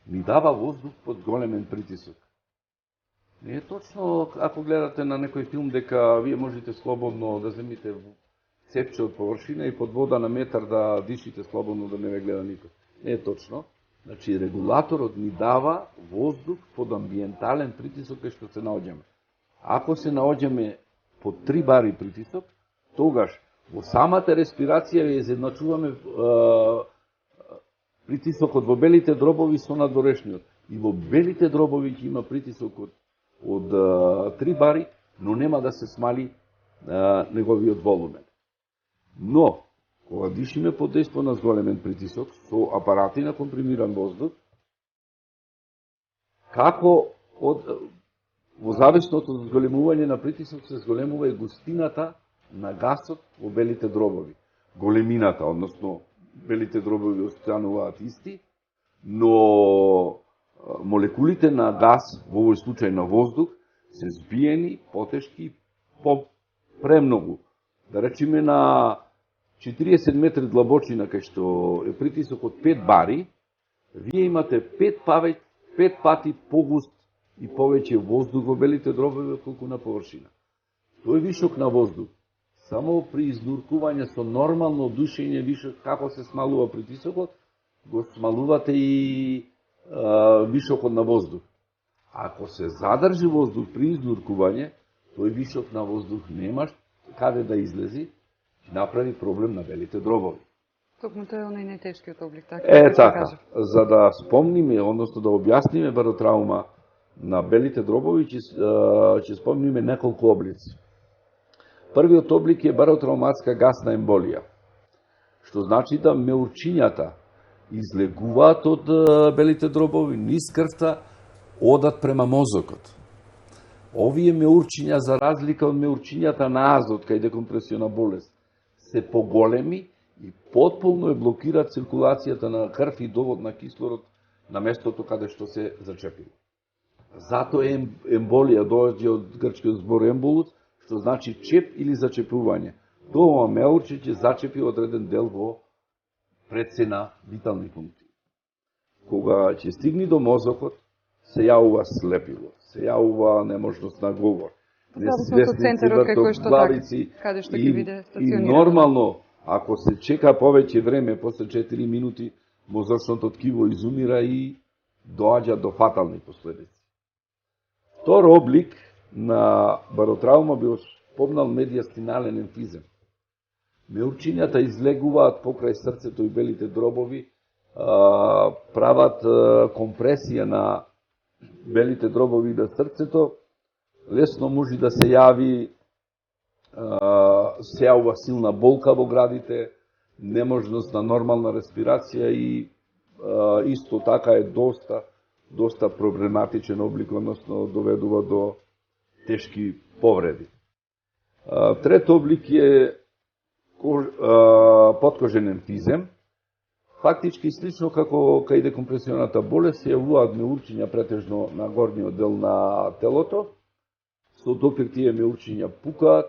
ни дава воздух под големен притисок. Не е точно, ако гледате на некој филм, дека вие можете слободно да земите цепче од површина и под вода на метар да дишите слободно, да не ве гледа никој. Не е точно. Значи, регулаторот ни дава воздух под амбиентален притисок кај што се наоѓаме. Ако се наоѓаме под 3 бари притисок, тогаш во самата респирација ја изедначуваме притисокот во белите дробови со надворешниот. И во белите дробови ќе има притисокот од 3 бари, но нема да се смали неговиот волумен. Но, кога дишиме под дејство на зголемен притисок, со апарати на компримиран воздух, како во зависност од зголемување на притисок се зголемува и густината на гасот во белите дробови. Големината, односно белите дробови остануваат исти, но молекулите на газ, во овој случај на воздух, се збиени, потешки, премногу. Да речеме на 40 метри длабочина, кај што е притисок од 5 бари, вие имате 5 пати погуст и повеќе воздух во белите дробови отколку на површина. Тој вишок на воздух, само при изнуркување со нормално душење вишок, како се смалува притисокот, го смалувате и вишокот на воздух. Ако се задржи воздух при изнуркување, тој вишок на воздух немаш каде да излези, направи проблем на белите дробови. Токму тоа е онај најтешкиот облик, така? Така, за да спомниме, односно да објасниме баротраума на белите дробови, ќе спомниме неколку облици. Првиот облик е баротрауматска гасна емболија, што значи да меурчињата излегуваат од белите дробови, низ крвта, одат према мозокот. Овие меурчиња, за разлика од меурчињата на азот, кај декомпресиона болест, се поголеми и потполно блокираат циркулацијата на крв и довод на кислород на местото каде што се зачепило. Зато емболија доаѓа од грчкиот збор емболус, што значи чеп или зачепување. Тоа меурче ќе зачепи одреден дел во пред се на витални функции. Кога ќе стигне до мозокот, се јавува слепило, се јавува неможност на говор, несвесници, вртоглавици и нормално, ако се чека повеќе време, после 4 минути, мозочното ткиво изумира и доаѓа до фатални последици. Втор облик на баротраума би спомнал медиастинален емфизем. Меурчињата излегуваат покрај срцето и белите дробови, прават компресија на белите дробови на срцето, лесно може да се јави, се јавува силна болка во градите, неможност на нормална респирација и исто така е доста проблематичен облик, односно доведува до тешки повреди. Трет облик е подкожен емфизем. Фактички слично како кај декомпресионата болест се јавуваат меурчиња претежно на горниот дел на телото. Со допир тие меурчиња пукаат,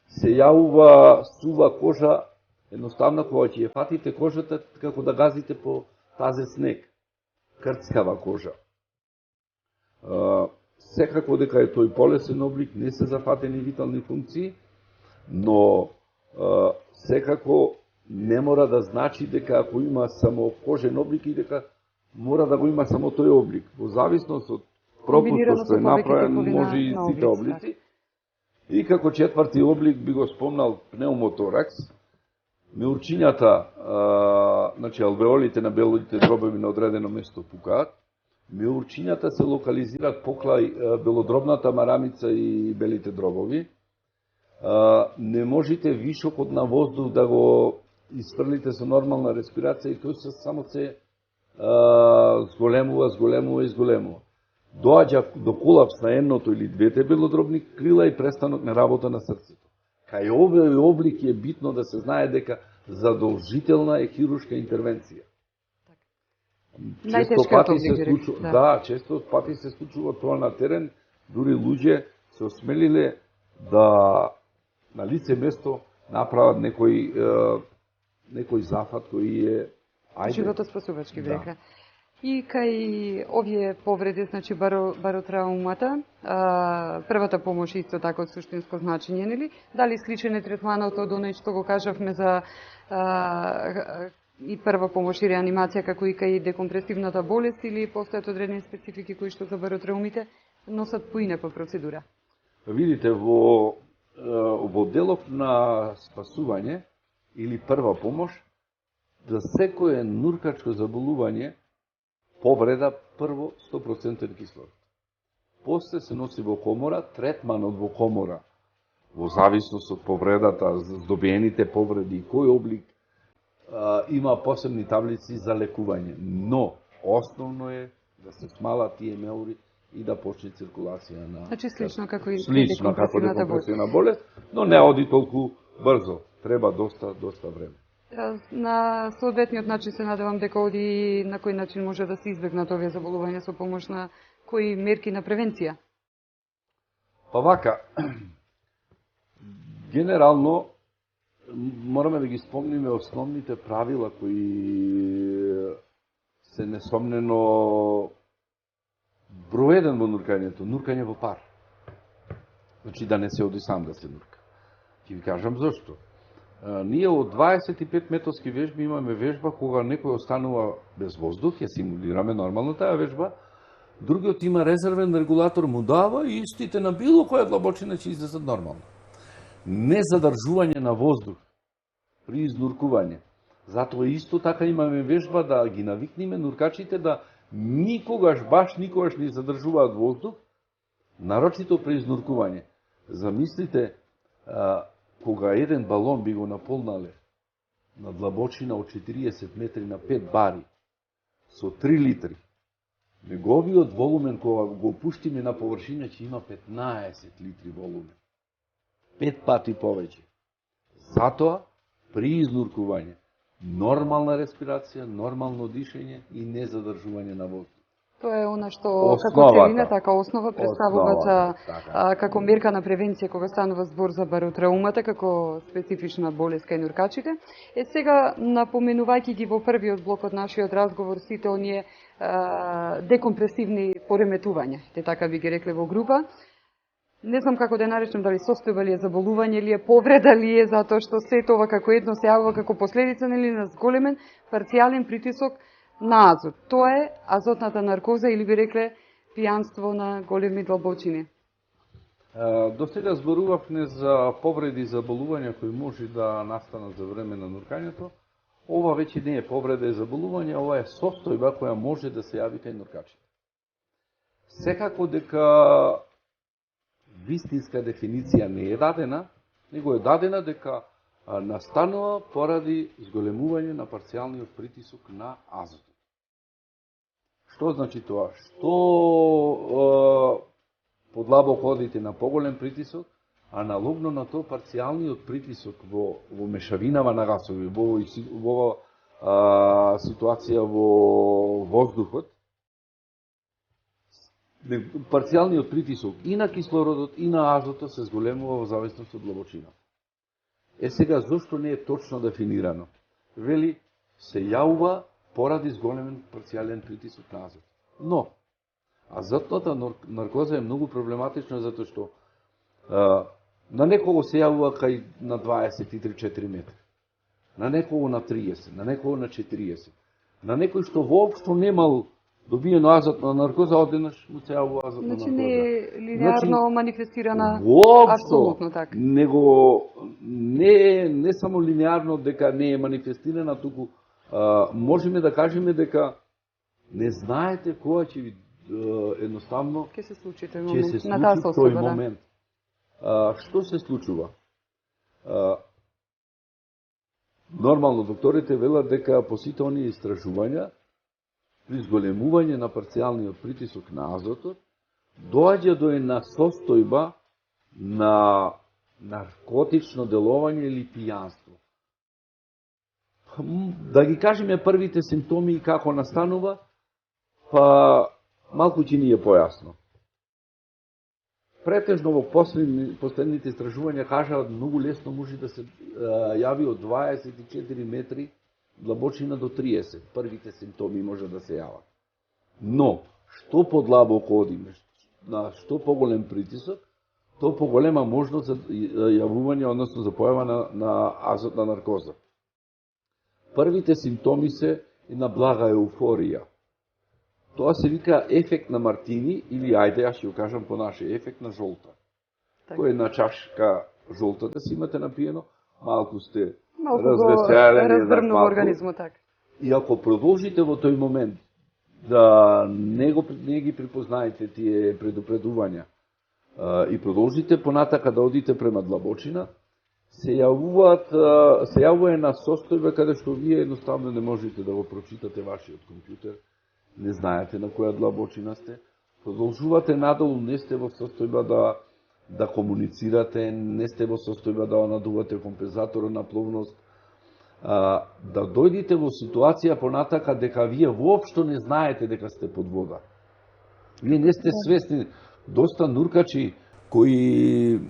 се јавува сува кожа, едноставно кога ќе ја фатите кожата како да газите по тазе снег, крцкава кожа. Секако дека е тој полесен облик, не се зафатени витални функции, но секако не мора да значи дека ако има само кожен облик и дека мора да го има само тој облик. Во зависност од пропустот што е направен, може и сите облици. И како четврти облик би го спомнал пнeuмоторакс. Меурчињата, значи алвеолите на белите дробови на одредено место пукаат. Меурчињата се локализираат покрај белодробната марамица и белите дробови. Не можете вишокот на воздух да го изфрлите со нормална респирација и тој само се зголемува. Доаѓа до колапс на едното или двете белодробни крила и престанок на работа на срцето. Кај овој облик е битно да се знае дека задолжителна е хируршка интервенција. Често пати се случува тоа на терен, дури луѓе се осмелиле да на лице место направат некој зафат кој е животоспасувачки века. И кај овие повреди, значи баротраумата, првата помош исто така од суштинско значење, нели? Дали исклучен третманот од оној што го кажавме за и прва помош и реанимација како и кај декомпресивната болест или постојат одредени специфики кои што за баротраумите носат поинаква процедура? Видите, во делов на спасување или прва помош, за секое нуркачко заболување, повреда прво 100% кислород. После се носи во комора, третманот во комора, во зависност од повредата, здобиените повреди и кој облик, има посебни таблици за лекување. Но, основно е да се смалат тие меури и да почне циркулација на... Значи слично како и декомпресивна болест, но не оди толку брзо. Треба доста време. На соодветниот начин се надевам дека оди на кој начин може да се избегнат овие заболувања со помош на кои мерки на превенција? Па вака, генерално мораме да ги спомниме основните правила кои се несомнено број 1 во нуркањето, нуркање во пар. Значи да не се оди сам да се нурка. Ќе ви кажам зашто. Ние од 25 метоски вежби имаме вежба кога некој останува без воздух, ја симулираме нормално таа вежба, другиот има резервен регулатор, му дава и истите на било која длабочина ќе излезат нормално. Не задржување на воздух при изнуркување. Затоа исто така имаме вежба да ги навикнеме нуркачите да баш никогаш не задржуваат воздух, нарочито при изнуркување. Замислите, кога еден балон би го наполнале на длабочина од 40 метри на 5 бари со 3 литри, неговиот волумен кога го пуштиме на површина ќе има 15 литри волумен. 5 пати повеќе. Затоа, при изнуркување, нормална респирација, нормално дишење и незадржување на воздух. Тоа е она што како Основата. целина, така основа представува за така. како мерка на превенција кога станува збор за баротраумата како специфична болест кај нуркачите. Сега напоменувајќи ги во првиот блок од нашиот разговор сите оние декомпресивни пореметувања, те така би ги рекле во група. Не знам како да ја наречам, дали состојба ли е заболување, ли е повреда, ли е затоа што се тоа како едно се јавува како последица нели на зголемен парцијален притисок на азот. Тоа е азотната наркоза или би рекле пијанство на големи длабочини. До сега зборувавме за повреди и заболувања кои може да настанат за време на нуркањето. Ова веќе не е повреда и заболување, ова е состојба која може да се јави кај нуркачите. Секако дека вистинска дефиниција не е дадена, него е дадена дека настанува поради зголемување на парцијалниот притисок на азот. Што значи тоа? Што подлабоко одите на поголем притисок, аналогно на тоа парцијалниот притисок во мешавинава на гасови, во ситуација во воздухот, парцијалниот притисок и на кислородот и на азотот се зголемува во зависност од длабочината. Сега, зошто не е точно дефинирано? Вели, се јавува поради зголемен парцијален притисок на азот. Но, азотната наркоза е многу проблематична затоа што на некого се јавува кај на 23-4 метри, на некого на 30, на некого на 40, на некој што воопшто немал добиено азотна наркоза, одеднаш му се јавува азотна наркоза. Значи не е линеарно манифестирана воопшто, апсолутно така. Него не само линеарно дека не е манифестирана, туку можеме да кажеме дека не знаете кога ќе ви едноставно Ќе се случи тој ќе момент, се на таа случи тој состојба, да. момент. Што се случува? Нормално докторите велат дека по сите оние истражувања при зголемување на парцијалниот притисок на азотот доаѓа до една состојба на наркотично делување или пијанство. Да ги кажеме првите симптоми и како настанува, па малку ќе ни е појасно. Претежно во последните истражувања кажаат многу лесно може да се јави од 24 метри длабочина до 30. Првите симптоми може да се јават. Но, што подлабоко одиме, на што поголем притисок, то поголема можност за јавување, односно за појава на азотна наркоза. Првите симптоми се една блага еуфорија. Тоа се вика ефект на мартини, или ајде, јас ќе ја кажам по наше, ефект на жолта. Кој една чашка жолта да си имате напиено, малку сте развеселени, разбрнува организмот, така. И ако продолжите во тој момент да не ги припознаете тие предупредувања и продолжите понатака да одите према длабочина, се јавува една состојба каде што вие едноставно не можете да го прочитате вашиот компјутер, не знаете на која длабочина сте, продолжувате надолу, не сте во состојба да комуницирате, не сте во состојба да надувате компензаторот на пловност, да дојдите во ситуација понатака дека вие воопшто не знаете дека сте под вода. Вие не сте свесни. Доста нуркачи кои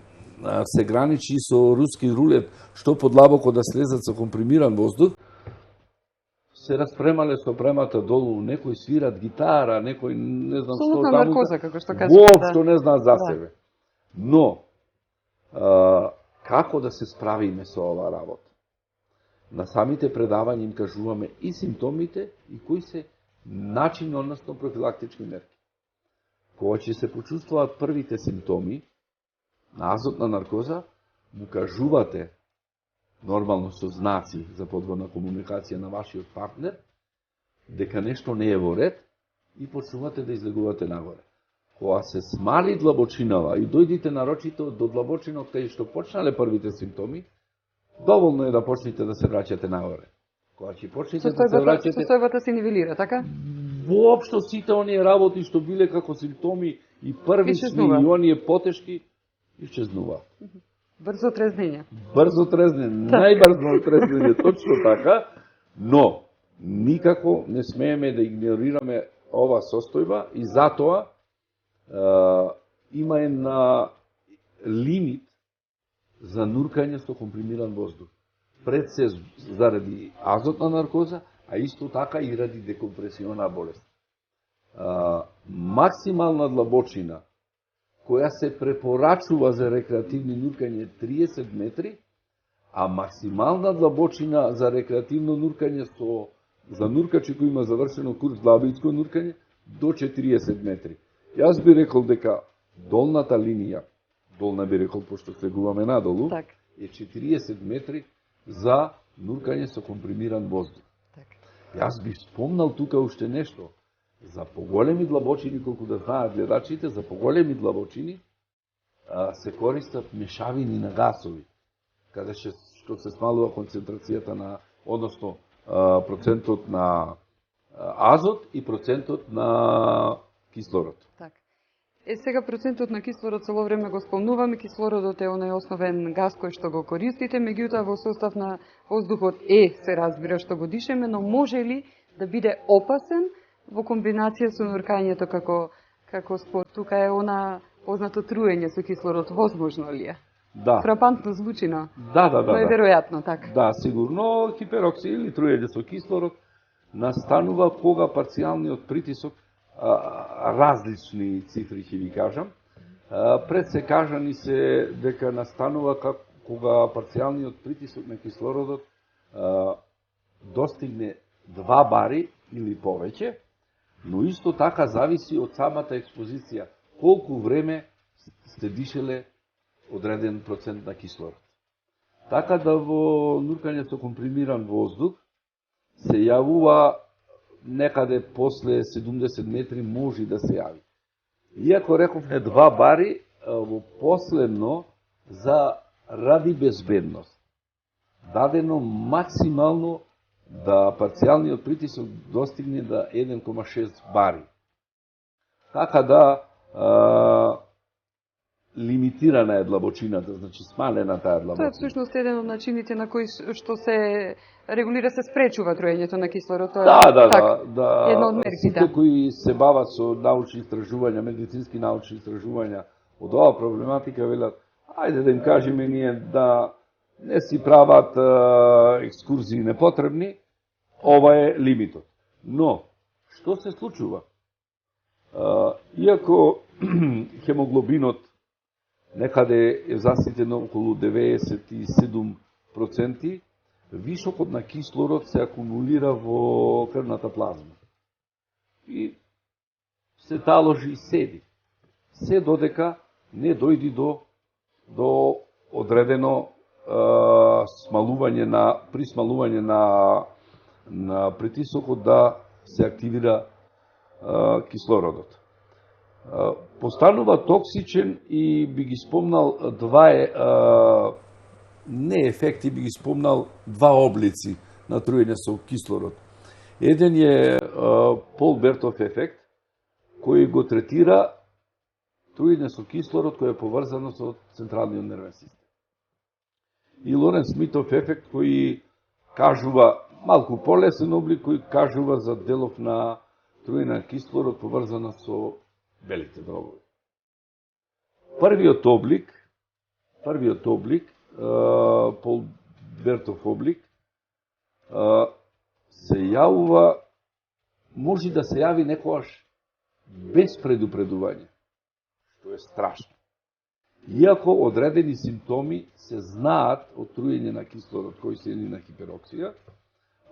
се граничи со руски рулет, што подлабоко да слезат со компримиран воздух, се распремале со премата долу, некои свират гитара, некои не знам што таму. Наркоза, како што кажете. Воопшто не знаат за себе. Но, како да се справиме со ова работа? На самите предавања им кажуваме и симптомите и кои се начини, односно профилактички мерки. Кога ќе се почувствуваат првите симптоми на азотна наркоза, му кажувате нормално со знаци за подводна комуникација на вашиот партнер дека нешто не е во ред и почнувате да излегувате нагоре. Кога се смали длабочинава и дојдите нарочито до длабочинот кај што почнале првите симптоми, доволно е да почнете да се враќате нагоре. Кога ќе почнете да се враќате, состојбата се нивелира, така? Воопшто сите оние работи што биле како симптоми и првични и оние потешки исчезнуваат. Брзо трезнење. Брзо трезнење, најбрзо трезнење, точно така, но никако не смееме да игнорираме ова состојба и затоа има една лимит за нуркање со компримиран воздух. Пред се заради азотна наркоза, а исто така и ради декомпресиона болест. Максимална длабочина која се препорачува за рекреативни нуркање е 30 метри, а максимална длабочина за рекреативно нуркање за нуркачи кој има завршено курс длабинско нуркање до 40 метри. Јас би рекол дека долната линија, долна би рекол пошто слегуваме надолу, Так. е 40 метри за нуркање со компримиран воздух. Так. Јас би спомнал тука уште нешто. За поголеми длабочини, колку да знаат гледачите, за поголеми длабочини се користат мешавини на гасови, каде што се смалува концентрацијата на, односно процентот на азот и процентот на кислород. Так. Сега процентот на кислород цело време го спомнуваме, кислородот е онај основен газ кој што го користите, меѓутоа во состав на воздухот се разбира што го дишеме, но може ли да биде опасен во комбинација со нуркањето како спорт? Тука е она познато труење со кислород, возможно ли е? Да. Фрапантно звучи, но Да. е веројатно, така. Да, сигурно хипероксија или труење со кислород настанува кога парцијалниот притисок, различни цифри ќе ви кажам, пред се кажани се дека настанува кога парцијалниот притисок на кислородот достигне 2 бари или повеќе, но исто така зависи од самата експозиција, колку време сте дишеле одреден процент на кислород. Така да во нуркање со компримиран воздух се јавува некаде после 70 метри може да се јави. Иако рековме 2 бари, во последно ради безбедност дадено максимално да парцијалниот притисок достигне до 1,6 бари. Така да лимитирана е длабочината, значи смалена таа длабочина. Тоа е всушност еден од начините на кои што се регулира, се спречува труењето на кислород. Тоа Да. една од мерките. Сите кои се бават со научни истражувања, медицински научни истражувања од оваа проблематика велат, ајде да им кажеме ние да не си прават екскурзии непотребни, ова е лимитот. Но, што се случува? Иако хемоглобинот некаде е заситен околу 97%, вишокот на кислород се акумулира во крвната плазма. И се таложи и седи. Се додека не дојди до одредено при смалување на притисокот да се активира кислородот. Постанува токсичен и би ги спомнал не ефекти, би ги спомнал 2 облици на труење со кислород. Еден е Пол-Бертов ефект, кој го третира труење со кислород кој е поврзано со централниот нервен систем. И Лоренц-Смитов ефект кој кажува, малку полесен облик, кој кажува за делов на труење на кислород поврзано со белите дробови. Првиот облик, Пол-Бертов облик, се јавува, може да се јави некојаш без предупредување, што е страшно. Иако одредени симптоми се знаат од труење на кислород кој се или на хипероксија,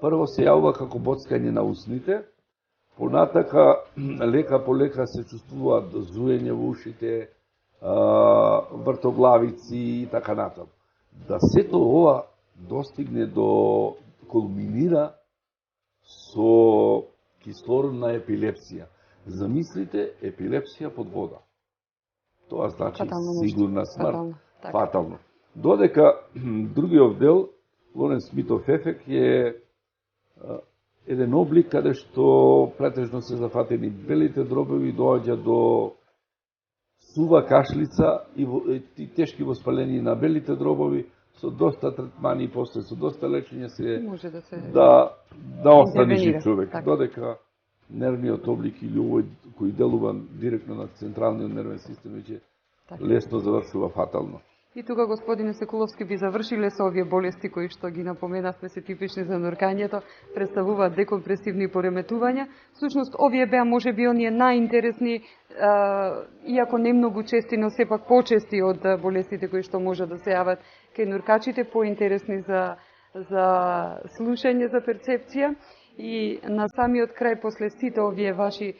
прво се јавува како боцкање на усните, понатака лека по лека се чувствуваат зуење во ушите, вртоглавици и така натаму. Да сето ова достигне до кулминира со кислородна епилепсија. Замислите епилепсија под вода. Тоа значи сигурна смрт, фатално. Додека другиот дел, Лоренц-Смитов ефект е еден облик каде што претежно се зафатени белите дробови, доаѓа до сува кашлица и тешки воспалени на белите дробови, со доста третмани и после со доста лечење се може да да остане жив човек. Так. Додека нервниот облик или овој кој делува директно на централниот нервен систем веќе лесно завршува фатално. И тука, господине Секуловски, би завршиле со овие болести кои што ги напоменавме се типични за нуркањето, представуваат декомпресивни пореметувања. Всушност, овие беа можеби оние најинтересни, иако не многу чести, но сепак почести од болестите кои што може да се јават кај нуркачите, поинтересни за слушање, за перцепција. И на самиот крај, после сите овие ваши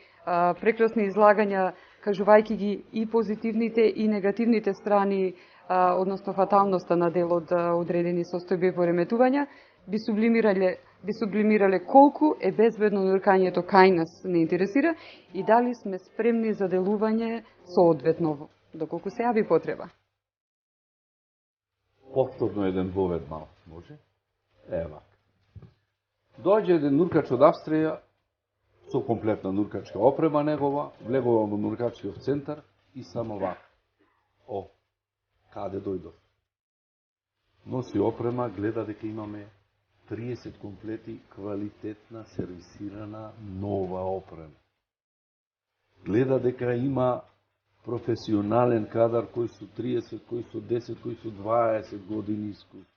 прекрасни излагања, кажувајќи ги и позитивните и негативните страни, односно фаталноста на дел од одредени состојби и пореметувања, би сублимирале колку е безбедно нуркањето кај нас, не интересира, и дали сме спремни за делување соодветно, доколку се јави потреба. Повторно еден вовед мал, може? Ева. Доаѓа еден нуркач од Австрија со комплетна нуркачка опрема негова, влегува во нуркачкиот центар и само вака. Каде дојдов? Носи опрема, гледа дека имаме 30 комплети квалитетна, сервисирана, нова опрема. Гледа дека има професионален кадар кој со 30, кој со 10, кој со 20 години искуство.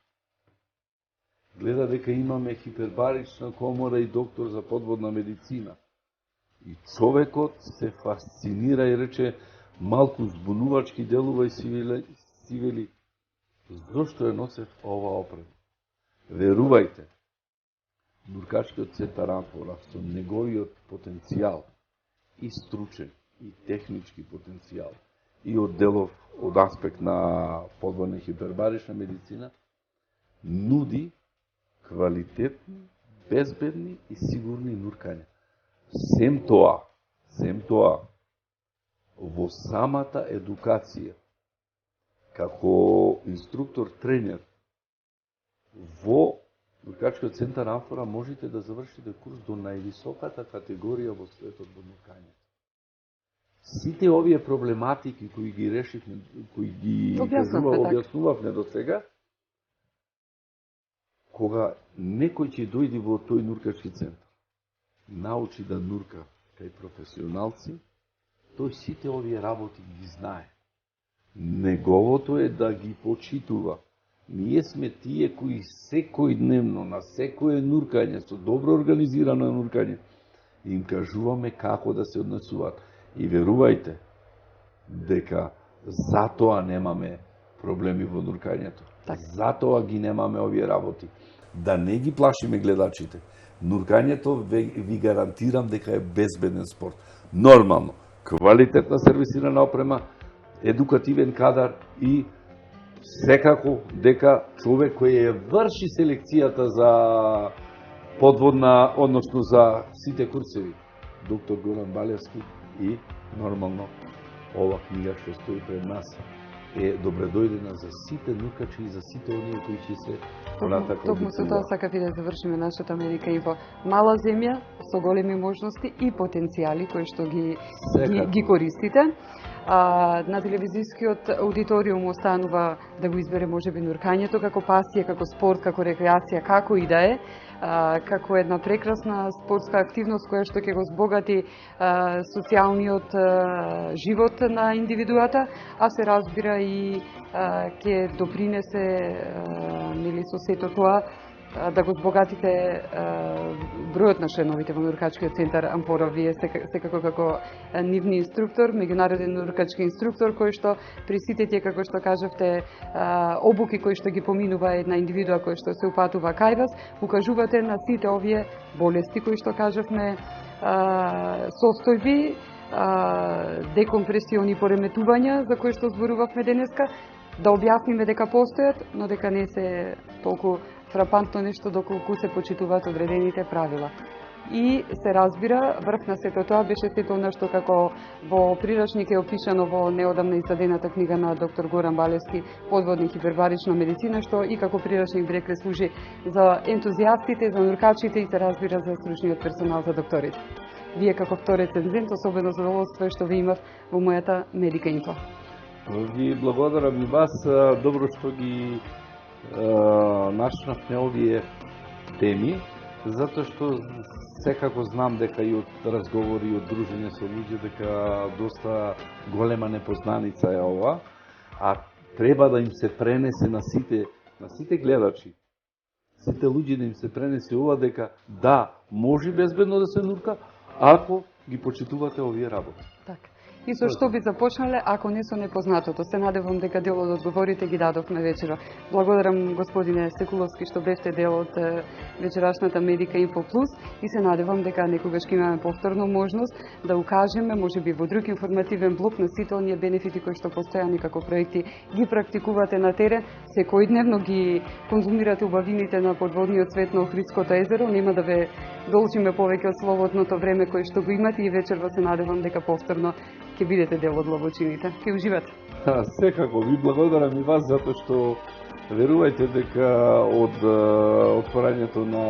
Гледа дека имаме хипербарична комора и доктор за подводна медицина. И човекот се фасцинира и рече, малку збунувачки делува и си вели, зошто ја носев ова опрема? Верувајте, нуркачкиот центар Амфора со неговиот потенцијал, и стручен, и технички потенцијал, и од делов, од аспект на подводна и хипербарична медицина, нуди квалитетни, безбедни и сигурни нуркања. Сем тоа, во самата едукација, како инструктор, тренер, во нуркачкиот центар Амфора можете да завршите курс до највисоката категорија во светот во нуркањето. Сите овие проблематики кои ги решивме, кои ги објаснувавме до сега, кога некој ќе дојде во тој нуркачки центар, научи да нурка кај професионалци, тој сите овие работи ги знае. Неговото е да ги почитува. Ние сме тие кои секојдневно, на секое нуркање, со добро организирано нуркање, им кажуваме како да се однесуваат. И верувајте, дека затоа немаме проблеми во нуркањето. Затоа ги немаме овие работи. Да не ги плашиме гледачите. Нуркањето ви гарантирам дека е безбеден спорт. Нормално, квалитетна сервисирана опрема, едукативен кадар и секако дека човек кој ја врши селекцијата за подводна, односно за сите курсеви, доктор Горан Балевски, и нормално ова книга што стои пред нас е добредојдена за сите нуркачи и за сите оние кои ќе се понатака. Токму со тоа сакав и да завршиме нашата Америка Инфо. Мала земја со големи можности и потенцијали кои што ги користите. На телевизискиот аудиториум останува да го избере можеби нуркањето како пасија, како спорт, како рекреација, како и да е, како една прекрасна спортска активност која што ќе го збогати социјалниот живот на индивидуата, а се разбира и ќе допринесе нели со сето тоа да го збогатите бројот на членовите во нуркачкиот центар Амфора. Вие секако како нивни инструктор, меѓународен нуркачки инструктор, кој што при сите тие, како што кажавте, обуки кои што ги поминува една индивидуа кој што се упатува кај вас, укажувате на сите овие болести кои што кажавме, состојби, декомпресиони пореметувања за кои што зборувавме денеска, да објасниме дека постојат, но дека не се толку фрапантно нешто доколку се почитуваат одредените правила. И се разбира, врв на сето тоа беше сето она што како во прирачник е опишано во неодамна издадената книга на доктор Горан Балевски Подводна и хипербарична медицина, што и како прирачник би рекле служи за ентузијастите, за нуркачите и се разбира за стручниот персонал, за докторите. Вие како втор рецензент, особено задоволство е што ви имав во мојата Медика Инфо. Ви благодарам и вас, добро што ги начнавме овие теми, Затоа што секако знам дека и од разговори и од дружење со луѓе дека доста голема непознаница е ова, а треба да им се пренесе на сите гледачи, сите луѓе да им се пренесе ова дека да, може безбедно да се нурка, ако ги почитувате овие работи. Така. И со што би започнале, ако не со непознатото? Се надевам дека дел од одговорите ги дадовме вечера. Благодарам господине Секуловски што бевте дел од вечерашната Медика Инфо Плюс и се надевам дека некогаш ќе имаме повторно можност да укажеме, можеби во друг информативен блок, на сите оние бенефити кои што постојани како проекти ги практикувате на терен, секојдневно ги конзумирате убавините на подводниот свет на Охридското езеро, нема да ве должиме повеќе од слободното време кој што го имате и вечерва се надевам дека повторно ќе бидете дел од лабочините. Ќе уживате. Секако ви благодарам и вас затоа што верувајте дека од отворањето на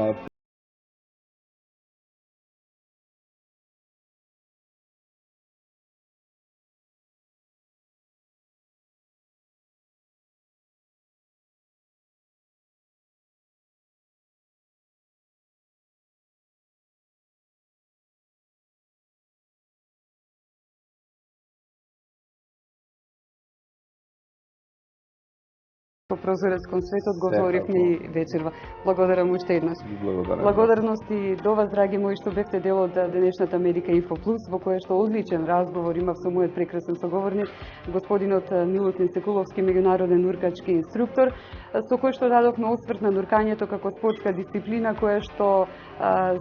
По прозорец кон светот говоривме и вечерва. Благодарам уште еднаш. благодарам. Благодарности до вас, драги мои, што бевте дел од денешната Медика Инфо Плюс, во која што одличен разговор имав со мојот прекрасен соговорник, господинот Милутин Секуловски, меѓународен нуркачки инструктор, со кој што дадовме осврт на нуркањето како спортска дисциплина, која што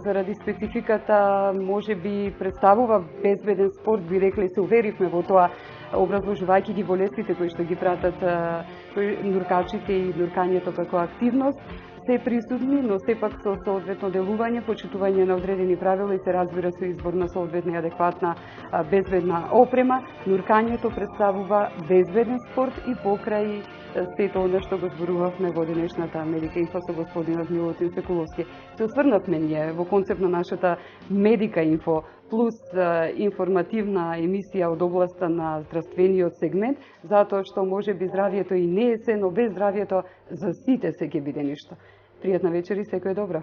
заради спецификата може би представува безбеден спорт, би рекле, се уверивме во тоа, образложувајќи ги болестите кои што ги пратат нуркачите и нуркањето како активност, се присутни, но сепак со соодветно делување, почитување на одредени правила и се разбира со избор на соодветна и адекватна безбедна опрема. Нуркањето представува безбеден спорт и покрај сето она што го зборувавме во денешната Медика Инфо со господинот Милутин Секуловски. Се осврнавме ние во концепт на нашата Медика Инфо Плюс информативна емисија од областа на здравствениот сегмент, затоа што може би здравието и не е се, но без здравието за сите се ќе биде ништо. Пријатна вечер и секој добро.